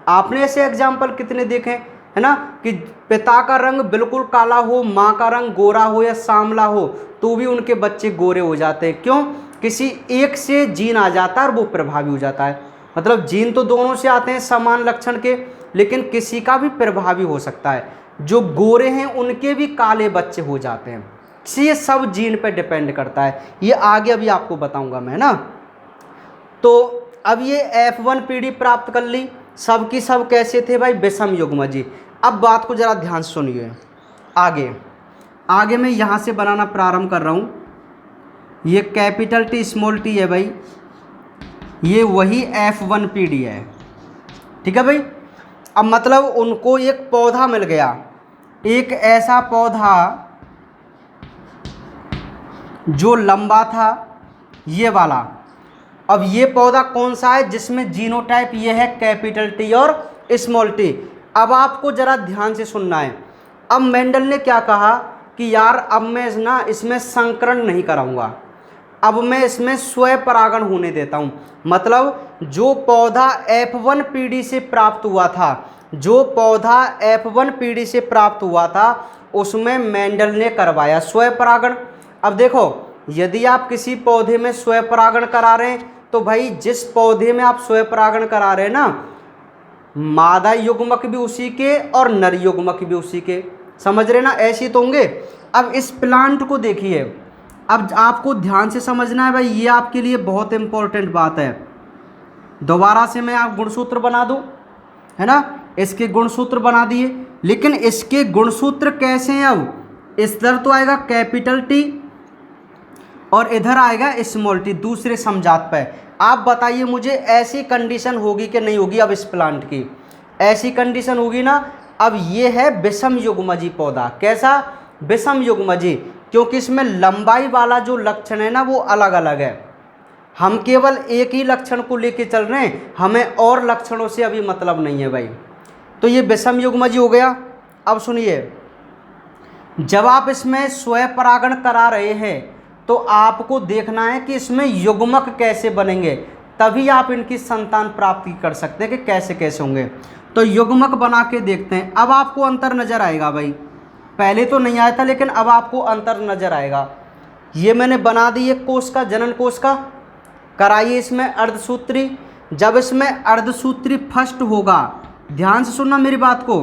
Speaker 1: आपने ऐसे एग्जाम्पल कितने देखे, है ना, कि पिता का रंग बिल्कुल काला हो, माँ का रंग गोरा हो या सांवला हो, तो भी उनके बच्चे गोरे हो जाते हैं। क्यों? किसी एक से जीन आ जाता है और वो प्रभावी हो जाता है। मतलब जीन तो दोनों से आते हैं समान लक्षण के, लेकिन किसी का भी प्रभावी हो सकता है। जो गोरे हैं उनके भी काले बच्चे हो जाते हैं। ये सब जीन पे डिपेंड करता है, ये आगे अभी आपको बताऊंगा मैं ना। तो अब ये F1 पीढ़ी प्राप्त कर ली, सब की सब कैसे थे भाई, विषम युग्मजी। अब बात को जरा ध्यान सुनिए, आगे मैं यहाँ से बनाना प्रारंभ कर रहा हूँ। ये कैपिटल टी स्मॉल टी है भाई, ये वही F1 पीढ़ी है, ठीक है भाई। अब मतलब उनको एक पौधा मिल गया, एक ऐसा पौधा जो लंबा था, ये वाला। अब ये पौधा कौन सा है, जिसमें जीनोटाइप ये है कैपिटल टी और स्मॉल टी। अब आपको जरा ध्यान से सुनना है। अब मेंडल ने क्या कहा कि यार अब मैं ना इसमें संकरण नहीं कराऊंगा, अब मैं इसमें स्वयं परागण होने देता हूँ। मतलब जो पौधा F1 पीढ़ी से प्राप्त हुआ था, जो पौधा F1 पीढ़ी से प्राप्त हुआ था, उसमें मेंडल ने करवाया स्वयं परागण। अब देखो, यदि आप किसी पौधे में स्वयं परागण करा रहे हैं, तो भाई जिस पौधे में आप स्वयं परागण करा रहे हैं ना, मादा युग्मक भी उसी के और नर युग्मक भी उसी के, समझ रहे ना, ऐसे तो होंगे। अब इस प्लांट को देखिए, अब आपको ध्यान से समझना है भाई, ये आपके लिए बहुत इंपॉर्टेंट बात है। दोबारा से मैं आप गुणसूत्र बना दूं, है ना, इसके गुणसूत्र बना दिए, लेकिन इसके गुणसूत्र कैसे हैं? अब इधर तो आएगा कैपिटल टी और इधर आएगा स्मॉल टी, दूसरे समजात पे। आप बताइए मुझे, ऐसी कंडीशन होगी कि नहीं होगी? अब इस प्लांट की ऐसी कंडीशन होगी ना। अब ये है विषम युग्मजी पौधा। कैसा? विषम युग्मजी, क्योंकि इसमें लंबाई वाला जो लक्षण है ना वो अलग अलग है। हम केवल एक ही लक्षण को लेके चल रहे हैं, हमें और लक्षणों से अभी मतलब नहीं है भाई। तो ये विषम युग्मजी हो गया। अब सुनिए, जब आप इसमें स्वयं परागण करा रहे हैं तो आपको देखना है कि इसमें युग्मक कैसे बनेंगे, तभी आप इनकी संतान प्राप्ति कर सकते हैं कि कैसे कैसे होंगे। तो युग्मक बना के देखते हैं। अब आपको अंतर नजर आएगा भाई, पहले तो नहीं आया था लेकिन अब आपको अंतर नजर आएगा। ये मैंने बना दी एक कोश का, जनन कोश का, कराइए इसमें अर्धसूत्री। जब इसमें अर्धसूत्री फर्स्ट होगा, ध्यान से सुनना मेरी बात को,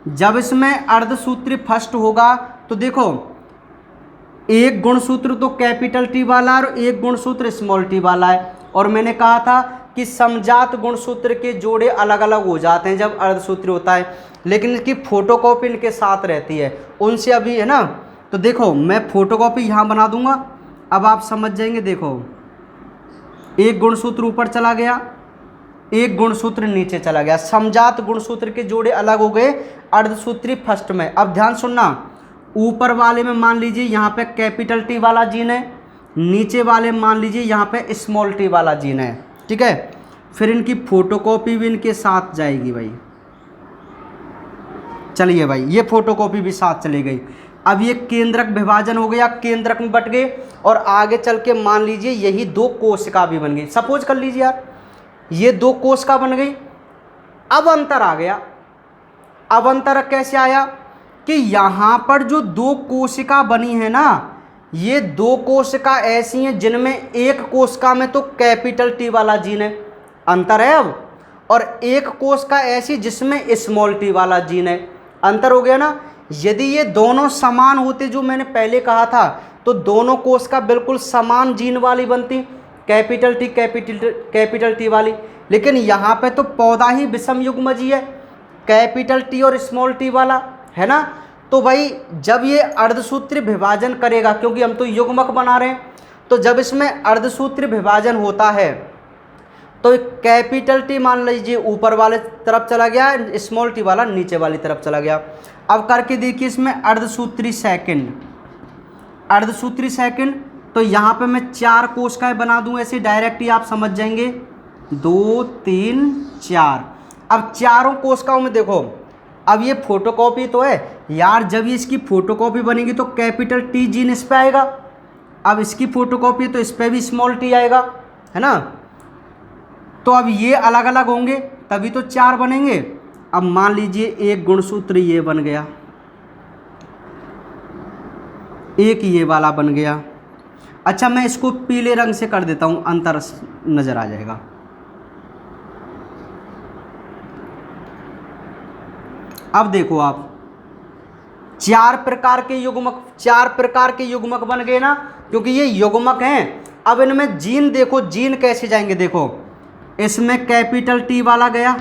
Speaker 1: जब इसमें अर्धसूत्री फर्स्ट होगा तो देखो, एक गुणसूत्र तो कैपिटल टी वाला और एक गुणसूत्र स्मॉल टी वाला है। और मैंने कहा था कि समजात गुणसूत्र के जोड़े अलग अलग हो जाते हैं जब अर्धसूत्री होता है, लेकिन इसकी फोटोकॉपी इनके साथ रहती है, उनसे अभी, है ना। तो देखो, मैं फोटोकॉपी यहाँ बना दूंगा, अब आप समझ जाएंगे। देखो, एक गुणसूत्र ऊपर चला गया, एक गुणसूत्र नीचे चला गया, समजात गुणसूत्र के जोड़े अलग हो गए अर्धसूत्री फर्स्ट में। अब ध्यान सुनना, ऊपर वाले में मान लीजिए यहाँ पे कैपिटल टी वाला जीन है, नीचे वाले मान लीजिए यहाँ पे स्मॉल टी वाला जीन है, ठीक है। फिर इनकी फोटोकॉपी भी इनके साथ जाएगी भाई। चलिए भाई, ये फोटोकॉपी भी साथ चली गई। अब ये केंद्रक विभाजन हो गया, केंद्रक में बट गए, और आगे चल के मान लीजिए यही दो कोशिका भी बन गई। सपोज कर लीजिए यार, ये दो कोशिका बन गई। अब अंतर आ गया। अब अंतर कैसे आया कि यहाँ पर जो दो कोशिका बनी है ना, ये दो कोशिका ऐसी हैं जिनमें एक कोशिका में तो कैपिटल टी वाला जीन है, अंतर है अब, और एक कोशिका ऐसी जिसमें स्मॉल टी वाला जीन है, अंतर हो गया ना। यदि ये दोनों समान होते, जो मैंने पहले कहा था, तो दोनों कोशिका बिल्कुल समान जीन वाली बनती, कैपिटल टी वाली। लेकिन यहाँ पे तो पौधा ही विषम युग्मजी है, कैपिटल टी और स्मॉल टी वाला है ना। तो भाई जब ये अर्धसूत्री विभाजन करेगा, क्योंकि हम तो युग्मक बना रहे हैं, तो जब इसमें अर्धसूत्री विभाजन होता है तो कैपिटल टी मान लीजिए ऊपर वाले तरफ चला गया, स्मॉल टी वाला नीचे वाली तरफ चला गया। अब करके देखिए इसमें अर्धसूत्री सेकंड, अर्धसूत्री सेकंड, तो यहाँ पे मैं 4 कोशिकाएं बना दूं ऐसे डायरेक्ट ही आप समझ जाएंगे, 2 3 4। अब चारों कोशिकाओं में देखो, अब ये फोटोकॉपी तो है यार, जब ये इसकी फोटोकॉपी बनेगी तो कैपिटल टी जीन इस पे आएगा। अब इसकी फोटोकॉपी तो इस पे भी स्मॉल टी आएगा, है ना। तो अब ये अलग अलग होंगे तभी तो 4 बनेंगे। अब मान लीजिए एक गुणसूत्र ये बन गया, एक ये वाला बन गया। अच्छा, मैं इसको पीले रंग से कर देता हूं, अंतर नजर आ जाएगा। अब देखो आप, 4 प्रकार के युग्मक बन गए ना, क्योंकि ये युग्मक हैं। अब इनमें जीन देखो, जीन कैसे जाएंगे, देखो इसमें कैपिटल टी वाला गया,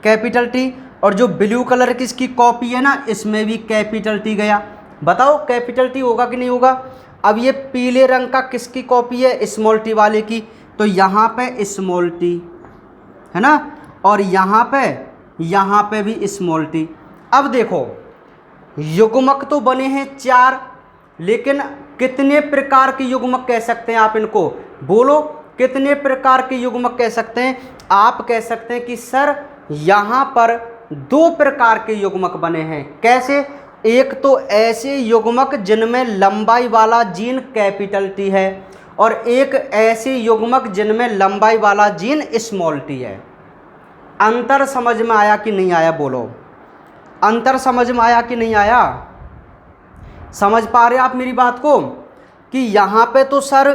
Speaker 1: कैपिटल टी, और जो ब्लू कलर की इसकी कॉपी है ना, इसमें भी कैपिटल टी गया। बताओ कैपिटल टी होगा कि नहीं होगा। अब ये पीले रंग का किसकी कॉपी है, स्मॉल टी वाले की, तो यहाँ पे स्मॉल टी है ना, और यहाँ पे भी स्मॉल टी। अब देखो युग्मक तो बने हैं 4, लेकिन कितने प्रकार के युग्मक कह सकते हैं आप इनको, बोलो कितने प्रकार के युग्मक कह सकते हैं। आप कह सकते हैं कि सर यहाँ पर 2 प्रकार के युग्मक बने हैं। कैसे, एक तो ऐसे युग्मक जिनमें लंबाई वाला जीन कैपिटल टी है, और एक ऐसे युग्मक जिनमें लंबाई वाला जीन स्मॉल टी है। अंतर समझ में आया कि नहीं आया, बोलो अंतर समझ में आया कि नहीं आया। समझ पा रहे आप मेरी बात को, कि यहाँ पे तो सर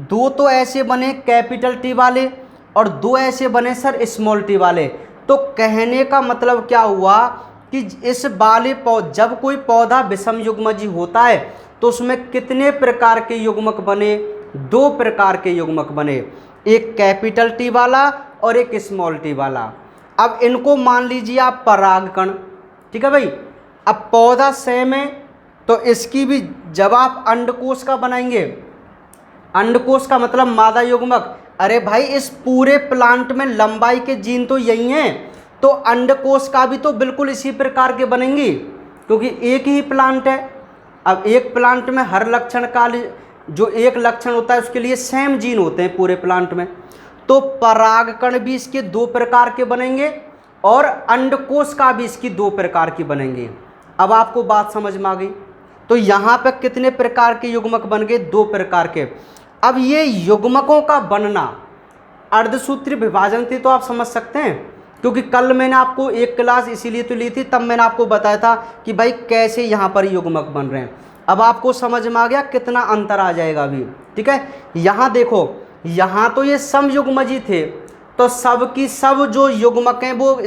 Speaker 1: 2 तो ऐसे बने कैपिटल टी वाले, और 2 ऐसे बने सर स्मॉल टी वाले। तो कहने का मतलब क्या हुआ कि इस वाले जब कोई पौधा विषम युग्मजी होता है तो उसमें कितने प्रकार के युग्मक बने, 2 प्रकार के युग्मक बने, एक कैपिटल टी वाला और एक स्मॉल टी वाला। अब इनको मान लीजिए आप परागकण, ठीक है भाई। अब पौधा सेम है तो इसकी भी, जब आप अंडकोश का बनाएंगे, अंडकोश का मतलब मादा युग्मक, अरे भाई इस पूरे प्लांट में लंबाई के जीन तो यही हैं, तो अंडकोश का भी तो बिल्कुल इसी प्रकार के बनेंगे, क्योंकि एक ही प्लांट है। अब एक प्लांट में हर लक्षण का जो एक लक्षण होता है उसके लिए सेम जीन होते हैं पूरे प्लांट में, तो परागकण भी इसके 2 प्रकार के बनेंगे और अंडकोश का भी इसकी 2 प्रकार की बनेंगे। अब आपको बात समझ में आ गई। तो यहाँ पे कितने प्रकार के युग्मक बन गए, 2 प्रकार के। अब ये युग्मकों का बनना अर्धसूत्री विभाजन थी, तो आप समझ सकते हैं, क्योंकि कल मैंने आपको एक क्लास इसीलिए तो ली थी, तब मैंने आपको बताया था कि भाई कैसे यहाँ पर युग्मक बन रहे हैं। अब आपको समझ में आ गया कितना अंतर आ जाएगा अभी, ठीक है। यहाँ देखो, यहाँ तो ये समयुग्मजी थे, तो सब की सब जो युग्मक हैं वो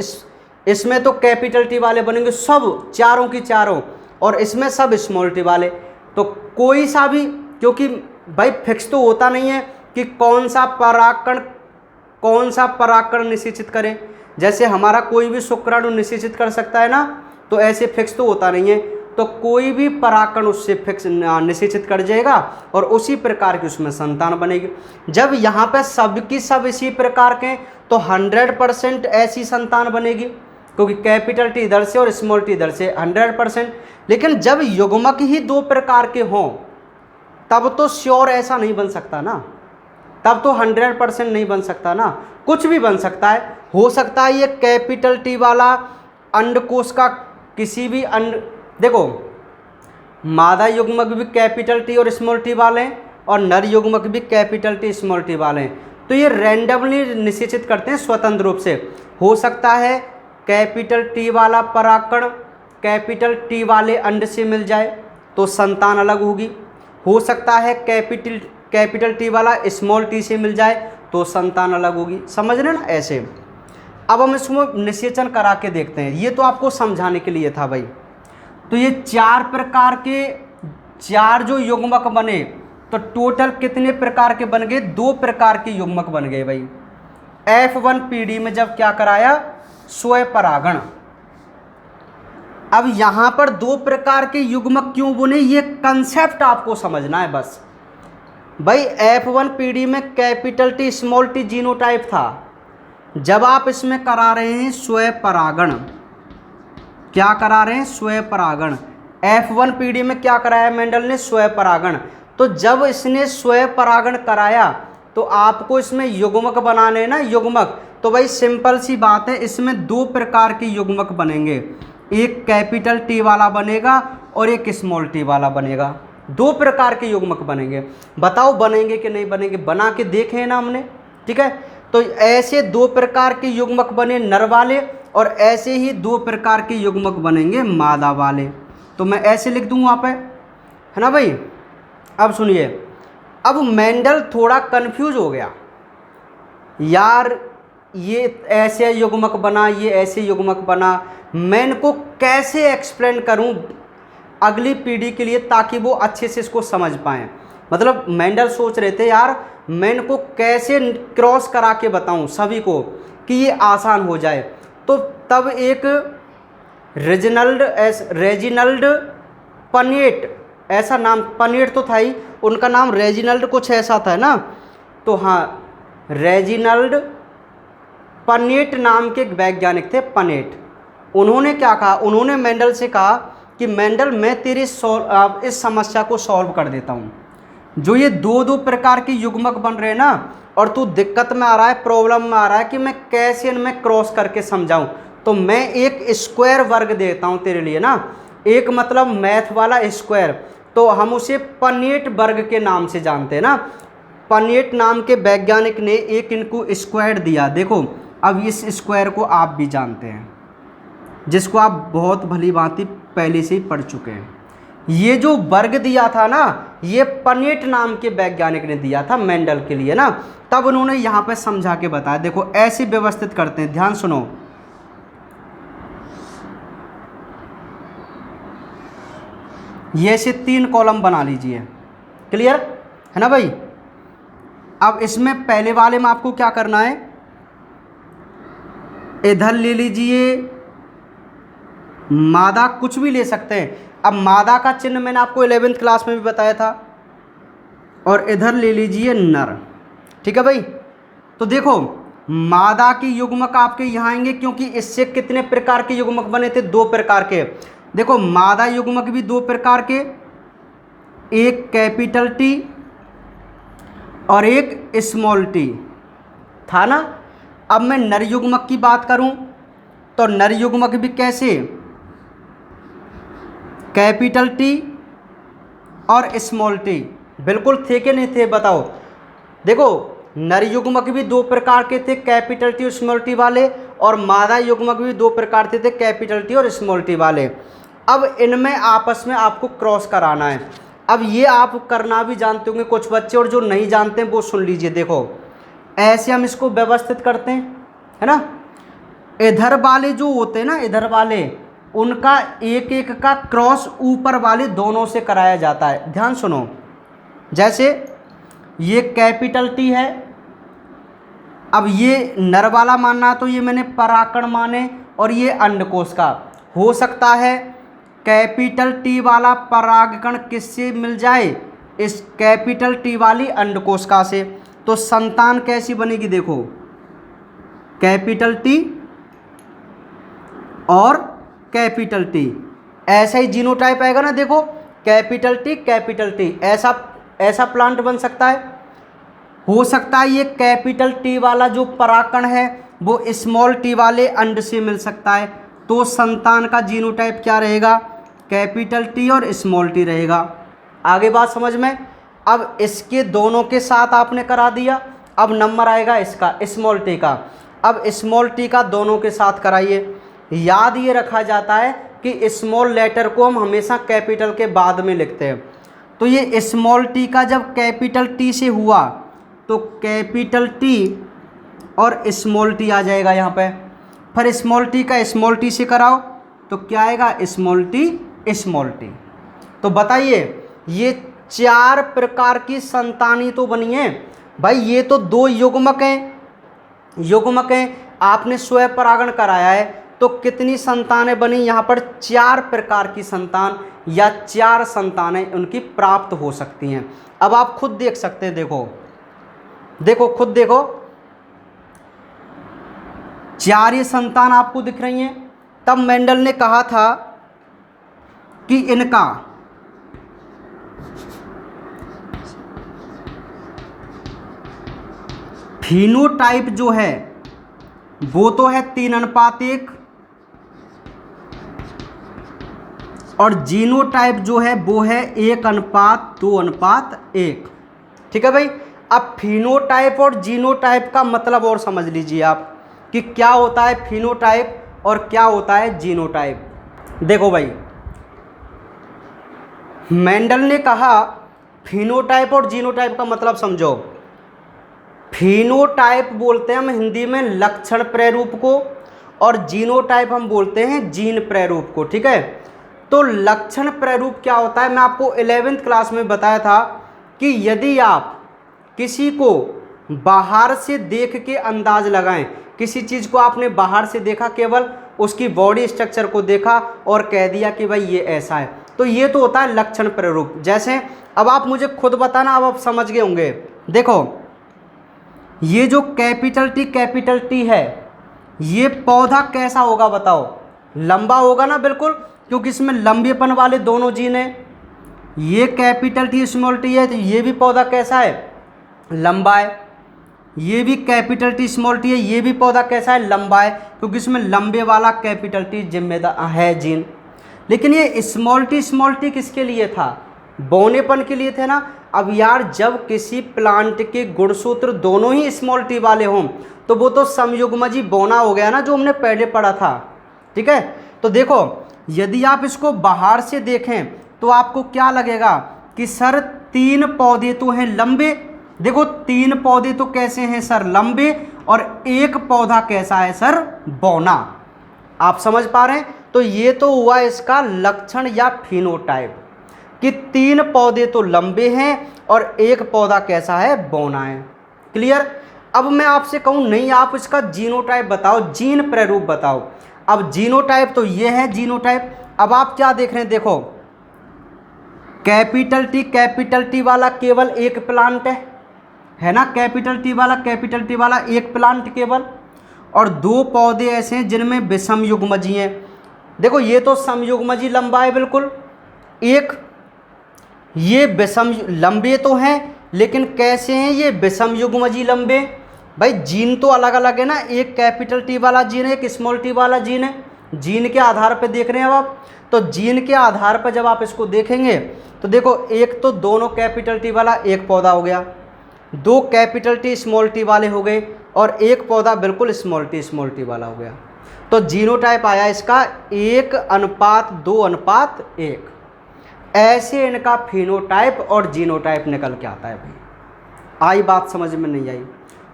Speaker 1: इसमें तो कैपिटल टी वाले बनेंगे, सब चारों की चारों, और इसमें सब स्मॉल टी वाले। तो कोई सा भी, क्योंकि भाई फिक्स तो होता नहीं है कि कौन सा परागकण निषेचित करें। जैसे हमारा कोई भी शुक्राणु निषेचित कर सकता है ना, तो ऐसे फिक्स तो होता नहीं है, तो कोई भी परागकण उससे फिक्स निषेचित कर जाएगा और उसी प्रकार की उसमें संतान बनेगी। जब यहाँ पे सब की सब इसी प्रकार के, तो 100% ऐसी संतान बनेगी, क्योंकि कैपिटल टी इधर से और स्मॉल टी इधर से 100%। लेकिन जब युग्मक ही दो प्रकार के हों तब तो श्योर ऐसा नहीं बन सकता ना, तब तो 100% नहीं बन सकता ना, कुछ भी बन सकता है। हो सकता है ये कैपिटल टी वाला अंडकोश का किसी भी देखो मादा युग्मक भी कैपिटल टी और स्मॉल टी वाले हैं और नर युग्मक भी कैपिटल टी स्मॉल टी वाले हैं, तो ये रैंडमली निश्चित करते हैं स्वतंत्र रूप से। हो सकता है कैपिटल टी वाला परागकण कैपिटल टी वाले अंड से मिल जाए तो संतान अलग होगी। हो सकता है कैपिटल टी वाला स्मॉल टी से मिल जाए तो संतान अलग होगी। समझ रहे ना ऐसे। अब हम इसको निषेचन करा के देखते हैं, ये तो आपको समझाने के लिए था भाई। तो ये चार प्रकार के चार जो युग्मक बने तो टोटल कितने प्रकार के बन गए? 2 प्रकार के युग्मक बन गए भाई। F1 पीढ़ी में जब क्या कराया? स्वपरागण। अब यहां पर 2 प्रकार के युग्मक क्यों बने ये कंसेप्ट आपको समझना है बस। भाई F1 पीढ़ी में capital T small T genotype था, जब आप इसमें करा रहे हैं स्वपरागण, क्या करा रहे हैं? स्वपरागण। F1 पीढ़ी में क्या कराया मेंडल ने? स्वपरागण। तो जब इसने स्वपरागण कराया तो आपको इसमें युग्मक बनाने ना, युग्मक। तो भाई सिंपल सी बात है, इसमें 2 प्रकार के युग्मक बनेंगे, एक कैपिटल टी वाला बनेगा और एक स्मॉल टी वाला बनेगा। 2 प्रकार के युग्मक बनेंगे। बताओ बनेंगे कि नहीं बनेंगे? बना के देखे ना हमने, ठीक है। तो ऐसे 2 प्रकार के युग्मक बने नर वाले और ऐसे ही 2 प्रकार के युग्मक बनेंगे मादा वाले। तो मैं ऐसे लिख दूँ वहाँ पे, है ना भाई। अब सुनिए, अब मेंडल थोड़ा कंफ्यूज हो गया यार, ये ऐसे युग्मक बना, ये ऐसे युग्मक बना, मैं इनको कैसे एक्सप्लेन करूं अगली पीढ़ी के लिए ताकि वो अच्छे से इसको समझ पाएँ। मतलब मेंडल सोच रहे थे यार मैं इनको कैसे क्रॉस करा के बताऊं सभी को कि ये आसान हो जाए। तो तब एक रेजिनल्ड पनेट, ऐसा नाम, पनेट तो था ही, उनका नाम रेजिनल्ड कुछ ऐसा था ना। तो हाँ, रेजिनल्ड पनेट नाम के वैज्ञानिक थे, पनेट। उन्होंने क्या कहा? उन्होंने मेंडल से कहा कि मेंडल मैं तेरी इस समस्या को सॉल्व कर देता हूँ। जो ये 2 प्रकार के युग्मक बन रहे हैं ना और तू दिक्कत में आ रहा है, प्रॉब्लम में आ रहा है कि मैं कैसे इनमें क्रॉस करके समझाऊं, तो मैं एक स्क्वायर वर्ग देता हूं तेरे लिए ना, एक मतलब मैथ वाला स्क्वायर। तो हम उसे पनेट वर्ग के नाम से जानते हैं ना। पनेट नाम के वैज्ञानिक ने एक इनको स्क्वायर दिया। देखो अब इस स्क्वायर को आप भी जानते हैं, जिसको आप बहुत भली भांति पहले से ही पढ़ चुके हैं। ये जो वर्ग दिया था ना, ये पनेट नाम के वैज्ञानिक ने दिया था मेंडल के लिए ना। तब उन्होंने यहाँ पे समझा के बताया। देखो ऐसे व्यवस्थित करते हैं, ध्यान सुनो। ये से 3 कॉलम बना लीजिए, क्लियर है ना भाई। अब इसमें पहले वाले में आपको क्या करना है? इधर ले लीजिए मादा, कुछ भी ले सकते हैं। अब मादा का चिन्ह मैंने आपको 11वीं क्लास में भी बताया था। और इधर ले लीजिए नर, ठीक है भाई। तो देखो मादा की युग्मक आपके यहाँ आएंगे, क्योंकि इससे कितने प्रकार के युग्मक बने थे? 2 प्रकार के। देखो मादा युग्मक भी 2 प्रकार के, एक कैपिटल टी और एक स्मॉल टी था ना। अब मैं नर युग्मक की बात करूं तो नर युग्मक भी कैसे? कैपिटल टी और स्मॉल टी। बिल्कुल थे कि नहीं थे? बताओ। देखो नर युग्मक भी 2 प्रकार के थे, कैपिटल टी और स्मॉल टी वाले, और मादा युग्मक भी 2 प्रकार के थे, कैपिटल टी और स्मॉल टी वाले। अब इनमें आपस में आपको क्रॉस कराना है। अब ये आप करना भी जानते होंगे कुछ बच्चे, और जो नहीं जानते हैं वो सुन लीजिए। देखो ऐसे हम इसको व्यवस्थित करते हैं, है ना। इधर वाले जो होते हैं ना, इधर वाले, उनका एक एक का क्रॉस ऊपर वाले दोनों से कराया जाता है। ध्यान सुनो, जैसे ये कैपिटल टी है, अब ये नर वाला मानना तो ये मैंने परागकण माने, और ये अंडकोश का। हो सकता है कैपिटल टी वाला परागकण किससे मिल जाए? इस कैपिटल टी वाली अंडकोशिका से। तो संतान कैसी बनेगी? देखो कैपिटल टी और कैपिटल टी। ऐसा ही जीनोटाइप आएगा ना, देखो कैपिटल टी, ऐसा प्लांट बन सकता है। हो सकता है ये कैपिटल टी वाला जो परागकण है वो स्मॉल टी वाले अंड से मिल सकता है, तो संतान का जीनोटाइप क्या रहेगा, कैपिटल टी और स्मॉल टी रहेगा। आगे बात समझ में। अब इसके दोनों के साथ आपने करा दिया, अब नंबर आएगा इसका स्मॉल टी का। अब स्मॉल टी का दोनों के साथ कराइए। याद ये रखा जाता है कि स्मॉल लेटर को हम हमेशा कैपिटल के बाद में लिखते हैं, तो ये स्मॉल टी का जब कैपिटल टी से हुआ तो कैपिटल टी और स्मॉल टी आ जाएगा यहाँ पे। फिर स्मॉल टी का स्मॉल टी से कराओ तो क्या आएगा, स्मॉल टी। तो बताइए ये 4 प्रकार की संतानी तो बनी है भाई। ये तो 2 युग्मक हैं, आपने स्वयं परागण कराया है, तो कितनी संतानें बनी यहाँ पर, 4 प्रकार की संतान या 4 संतानें उनकी प्राप्त हो सकती हैं। अब आप खुद देख सकते हैं, खुद देखो 4 ये संतान आपको दिख रही हैं। तब मेंडल ने कहा था कि इनका फिनोटाइप जो है वो तो है 3:1 और जीनोटाइप जो है वो है 1:2:1। ठीक है भाई। अब फिनोटाइप और जीनोटाइप का मतलब और समझ लीजिए आप कि क्या होता है फिनोटाइप और क्या होता है जीनोटाइप। देखो भाई, मेंडल ने कहा फिनोटाइप और जीनोटाइप का मतलब समझो। फिनोटाइप बोलते हैं हम हिंदी में लक्षण प्रारूप को, और जीनोटाइप हम बोलते हैं जीन प्रारूप को। ठीक है। तो लक्षण प्रारूप क्या होता है, मैं आपको 11वीं क्लास में बताया था कि यदि आप किसी को बाहर से देख के अंदाज लगाएं, किसी चीज़ को आपने बाहर से देखा, केवल उसकी बॉडी स्ट्रक्चर को देखा और कह दिया कि भाई ये ऐसा है, तो ये तो होता है लक्षण प्रारूप। जैसे अब आप मुझे खुद बताना, अब आप समझ गए होंगे। देखो ये जो कैपिटल टी है, ये पौधा कैसा होगा बताओ, लंबा होगा ना, बिल्कुल, क्योंकि इसमें लंबेपन वाले दोनों जीन हैं। ये कैपिटल टी स्मॉल टी है, तो ये भी पौधा कैसा है, लंबा है। ये भी कैपिटल टी स्मॉल टी है, ये भी पौधा कैसा है, लंबा है, क्योंकि इसमें लंबे वाला कैपिटल टी जिम्मेदार है जीन। लेकिन ये स्मॉल टी किसके लिए था, बौनेपन के लिए थे ना। अब यार जब किसी प्लांट के गुणसूत्र दोनों ही स्मॉल टी वाले हों तो वो तो समयुग्मजी बौना हो गया ना, जो हमने पहले पढ़ा था। ठीक है। तो देखो यदि आप इसको बाहर से देखें तो आपको क्या लगेगा कि सर 3 पौधे तो हैं लंबे। देखो 3 पौधे तो कैसे हैं सर, लंबे, और 1 पौधा कैसा है सर, बौना। आप समझ पा रहे हैं। तो ये तो हुआ इसका लक्षण या फिनोटाइप कि 3 पौधे तो लंबे हैं और 1 पौधा कैसा है, बौना है। क्लियर। अब मैं आपसे कहूँ नहीं, आप इसका जीनोटाइप बताओ, जीन प्रारूप बताओ। अब जीनोटाइप तो ये है जीनोटाइप। अब आप क्या देख रहे हैं, देखो कैपिटल टी वाला केवल 1 प्लांट है ना, कैपिटल टी वाला 1 प्लांट केवल, और 2 पौधे ऐसे हैं जिनमें विषम युग्मजी हैं। देखो ये तो समयुग्मजी लंबा है बिल्कुल, एक ये विषम लंबे तो हैं, लेकिन कैसे हैं ये विषम युग्मजी लंबे। भाई जीन तो अलग अलग है ना, एक कैपिटल टी वाला जीन है, एक स्मॉल टी वाला जीन है। जीन के आधार पर देख रहे हैं आप, तो जीन के आधार पर जब आप इसको देखेंगे तो देखो एक तो दोनों कैपिटल टी वाला 1 पौधा हो गया, 2 कैपिटल टी स्मॉल टी वाले हो गए, और 1 पौधा बिल्कुल स्मॉल टी वाला हो गया। तो जीनोटाइप आया इसका 1:2:1। ऐसे इनका फिनोटाइप और जीनोटाइप निकल के आता है भाई। आई बात समझ में, नहीं आई?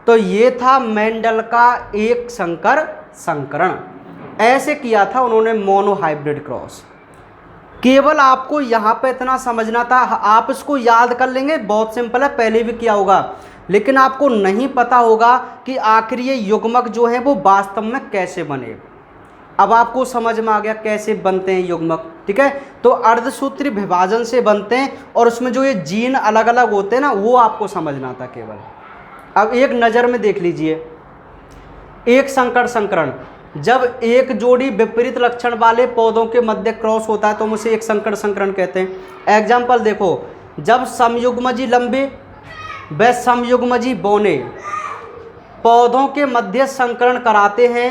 Speaker 1: तो ये था मेंडल का एक संकरण। ऐसे किया था उन्होंने मोनोहाइब्रिड क्रॉस। केवल आपको यहाँ पे इतना समझना था, आप इसको याद कर लेंगे, बहुत सिंपल है, पहले भी किया होगा, लेकिन आपको नहीं पता होगा कि आखिर ये युग्मक जो है वो वास्तव में कैसे बने। अब आपको समझ में आ गया कैसे बनते हैं युग्मक। ठीक है। तो अर्धसूत्री विभाजन से बनते हैं, और उसमें जो ये जीन अलग अलग होते हैं ना, वो आपको समझना था केवल। अब एक नज़र में देख लीजिए, एक संकरण जब एक जोड़ी विपरीत लक्षण वाले पौधों के मध्य क्रॉस होता है तो हम उसे एक संकर संकरण कहते हैं। एग्जाम्पल देखो, जब समयुग्मजी लंबे व समयुग्मजी बौने पौधों के मध्य संकरण कराते हैं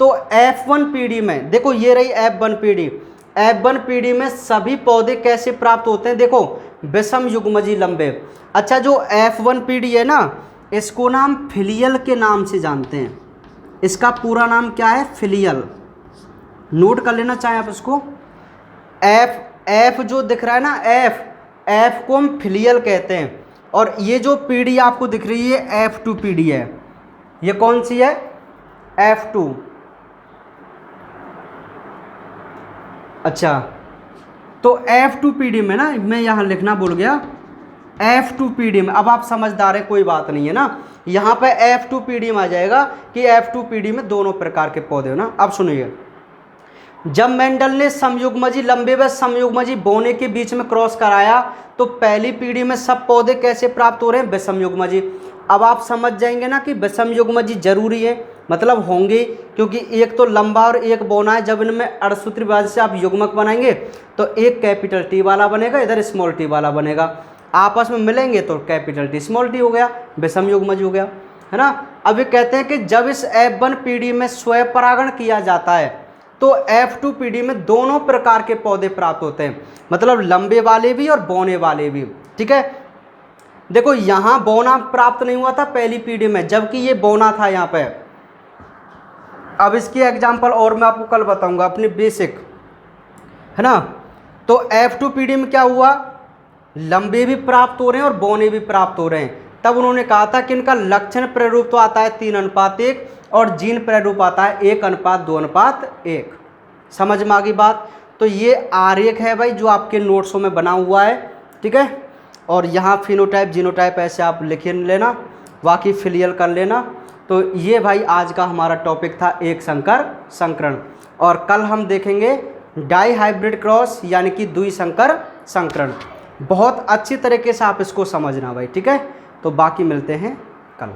Speaker 1: तो F1 पीढ़ी में, देखो ये रही F1 पीढ़ी, F1 पीढ़ी में सभी पौधे कैसे प्राप्त होते हैं, देखो विषम युग्मजी लंबे। अच्छा, जो F1 पीढ़ी है ना, इसको नाम फिलियल के नाम से जानते हैं। इसका पूरा नाम क्या है, फिलियल, नोट कर लेना चाहें आप इसको। F जो दिख रहा है ना, F को हम फिलियल कहते हैं। और ये जो पीढ़ी आपको दिख रही है F2 पीढ़ी है, ये कौन सी है, F2। अच्छा, तो F2 पीढ़ी में ना, मैं यहाँ लिखना भूल गया, F2 पीढ़ी में, अब आप समझदार हैं, कोई बात नहीं है ना, यहाँ पे F2 पीढ़ी में आ जाएगा कि F2 पीढ़ी में दोनों प्रकार के पौधे हो ना। अब सुनिए, जब मेंडल ने समयुग्मजी लंबे व समयुग्मजी बौने के बीच में क्रॉस कराया तो पहली पीढ़ी में सब पौधे कैसे प्राप्त हो रहे हैं, विषम युग्मजी। अब आप समझ जाएंगे ना कि विषम युग्मजी जरूरी है, मतलब होंगे, क्योंकि एक तो लंबा और एक बौना है। जब इनमें अड़सूत्री विभाजन से आप युग्मक बनाएंगे तो एक कैपिटल T वाला बनेगा, इधर स्मॉल t वाला बनेगा, आपस में मिलेंगे तो कैपिटल T स्मॉल t हो गया, विषम युग्मज हो गया, है ना। अब ये कहते हैं कि जब इस F1 पीढ़ी में स्वयं परागण किया जाता है तो F2 पीढ़ी में दोनों प्रकार के पौधे प्राप्त होते हैं, मतलब लंबे वाले भी और बौने वाले भी। ठीक है, देखो यहाँ बौना प्राप्त नहीं हुआ था पहली पीढ़ी में, जबकि ये बौना था यहाँ पे। अब इसकी एग्जांपल और मैं आपको कल बताऊंगा, अपनी बेसिक, है ना। तो F2 पीढ़ी में क्या हुआ, लंबे भी प्राप्त हो रहे हैं और बौने भी प्राप्त हो रहे हैं। तब उन्होंने कहा था कि इनका लक्षण प्रारूप तो आता है 3:1 और जीन प्रारूप आता है 1:2:1। समझ में आ गई बात। तो ये आरेख है भाई जो आपके नोट्सों में बना हुआ है, ठीक है। और यहाँ फिनोटाइप जीनोटाइप ऐसे आप लिख लेना, बाकी फिलियल कर लेना। तो ये भाई आज का हमारा टॉपिक था एक संकर संकरण, और कल हम देखेंगे डाई हाइब्रिड क्रॉस यानी कि द्विसंकर संकरण। बहुत अच्छी तरीके से आप इसको समझना भाई, ठीक है। तो बाकी मिलते हैं कल।